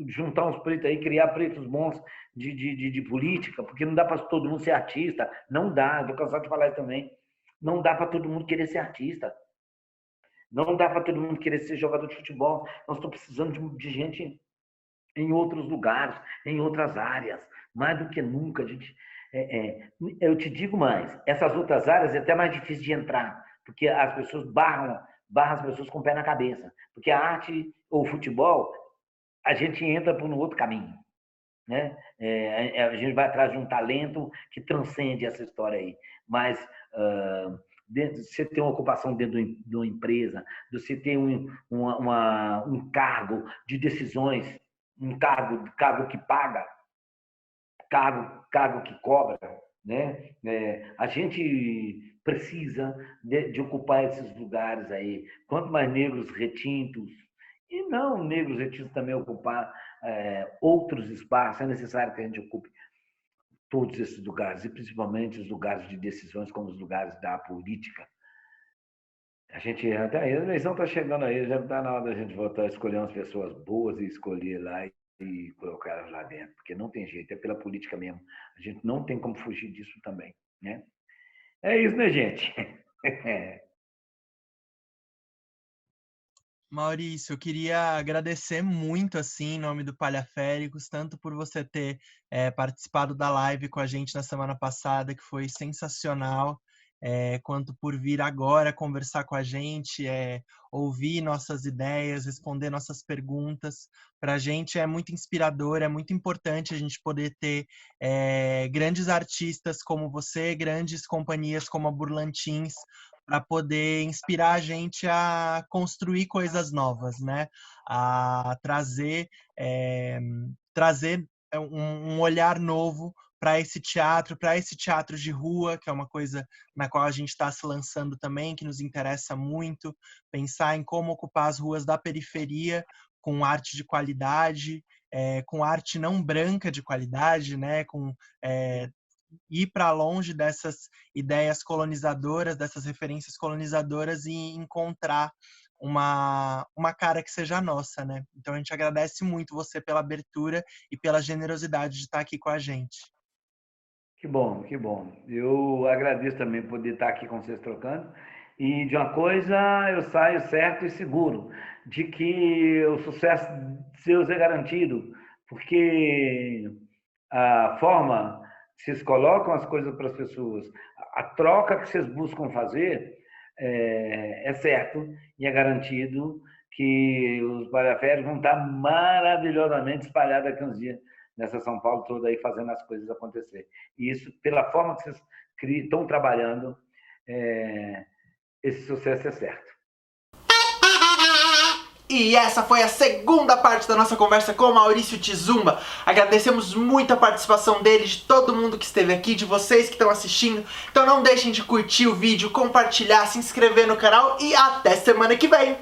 juntar uns pretos aí, criar pretos bons de política, porque não dá para todo mundo ser artista, não dá, estou cansado de falar isso também, não dá para todo mundo querer ser artista, não dá para todo mundo querer ser jogador de futebol, nós estamos precisando de gente em outros lugares, em outras áreas, mais do que nunca. Eu te digo mais, essas outras áreas é até mais difícil de entrar, porque as pessoas barram as pessoas com o pé na cabeça, porque a arte ou o futebol, a gente entra por um outro caminho, né? A gente vai atrás de um talento que transcende essa história aí, mas você ter uma ocupação dentro de uma empresa, você ter um cargo de decisões, um cargo que paga, cargo que cobra, né? A gente precisa de ocupar esses lugares aí. Quanto mais negros retintos, e não negros retintos também ocupar outros espaços, é necessário que a gente ocupe todos esses lugares, e principalmente os lugares de decisões, como os lugares da política. Até a eleição está chegando aí, já está na hora da gente voltar a escolher umas pessoas boas e escolher lá e colocar elas lá dentro, porque não tem jeito, é pela política mesmo. A gente não tem como fugir disso também, né? É isso, né, gente?
Maurício, eu queria agradecer muito, assim, em nome do Palhaféricos, tanto por você ter participado da live com a gente na semana passada, que foi sensacional. quanto por vir agora conversar com a gente, ouvir nossas ideias, responder nossas perguntas. Para a gente é muito inspirador, é muito importante a gente poder ter grandes artistas como você, grandes companhias como a Burlantins, para poder inspirar a gente a construir coisas novas, né? A trazer um olhar novo para esse teatro de rua, que é uma coisa na qual a gente está se lançando também, que nos interessa muito, pensar em como ocupar as ruas da periferia com arte de qualidade, com arte não branca de qualidade, né? Com ir para longe dessas ideias colonizadoras, dessas referências colonizadoras e encontrar uma cara que seja nossa, né? Então a gente agradece muito você pela abertura e pela generosidade de estar aqui com a gente.
Que bom, que bom. Eu agradeço também por poder estar aqui com vocês trocando. E de uma coisa eu saio certo e seguro, de que o sucesso seu é garantido, porque a forma que vocês colocam as coisas para as pessoas, a troca que vocês buscam fazer, é certo e é garantido que os Baraférios vão estar maravilhosamente espalhados aqui uns dias nessa São Paulo toda aí, fazendo as coisas acontecer. E isso, pela forma que vocês estão trabalhando, esse sucesso é certo.
E essa foi a segunda parte da nossa conversa com o Maurício Tizumba. Agradecemos muito a participação dele, de todo mundo que esteve aqui, de vocês que estão assistindo. Então não deixem de curtir o vídeo, compartilhar, se inscrever no canal e até semana que vem!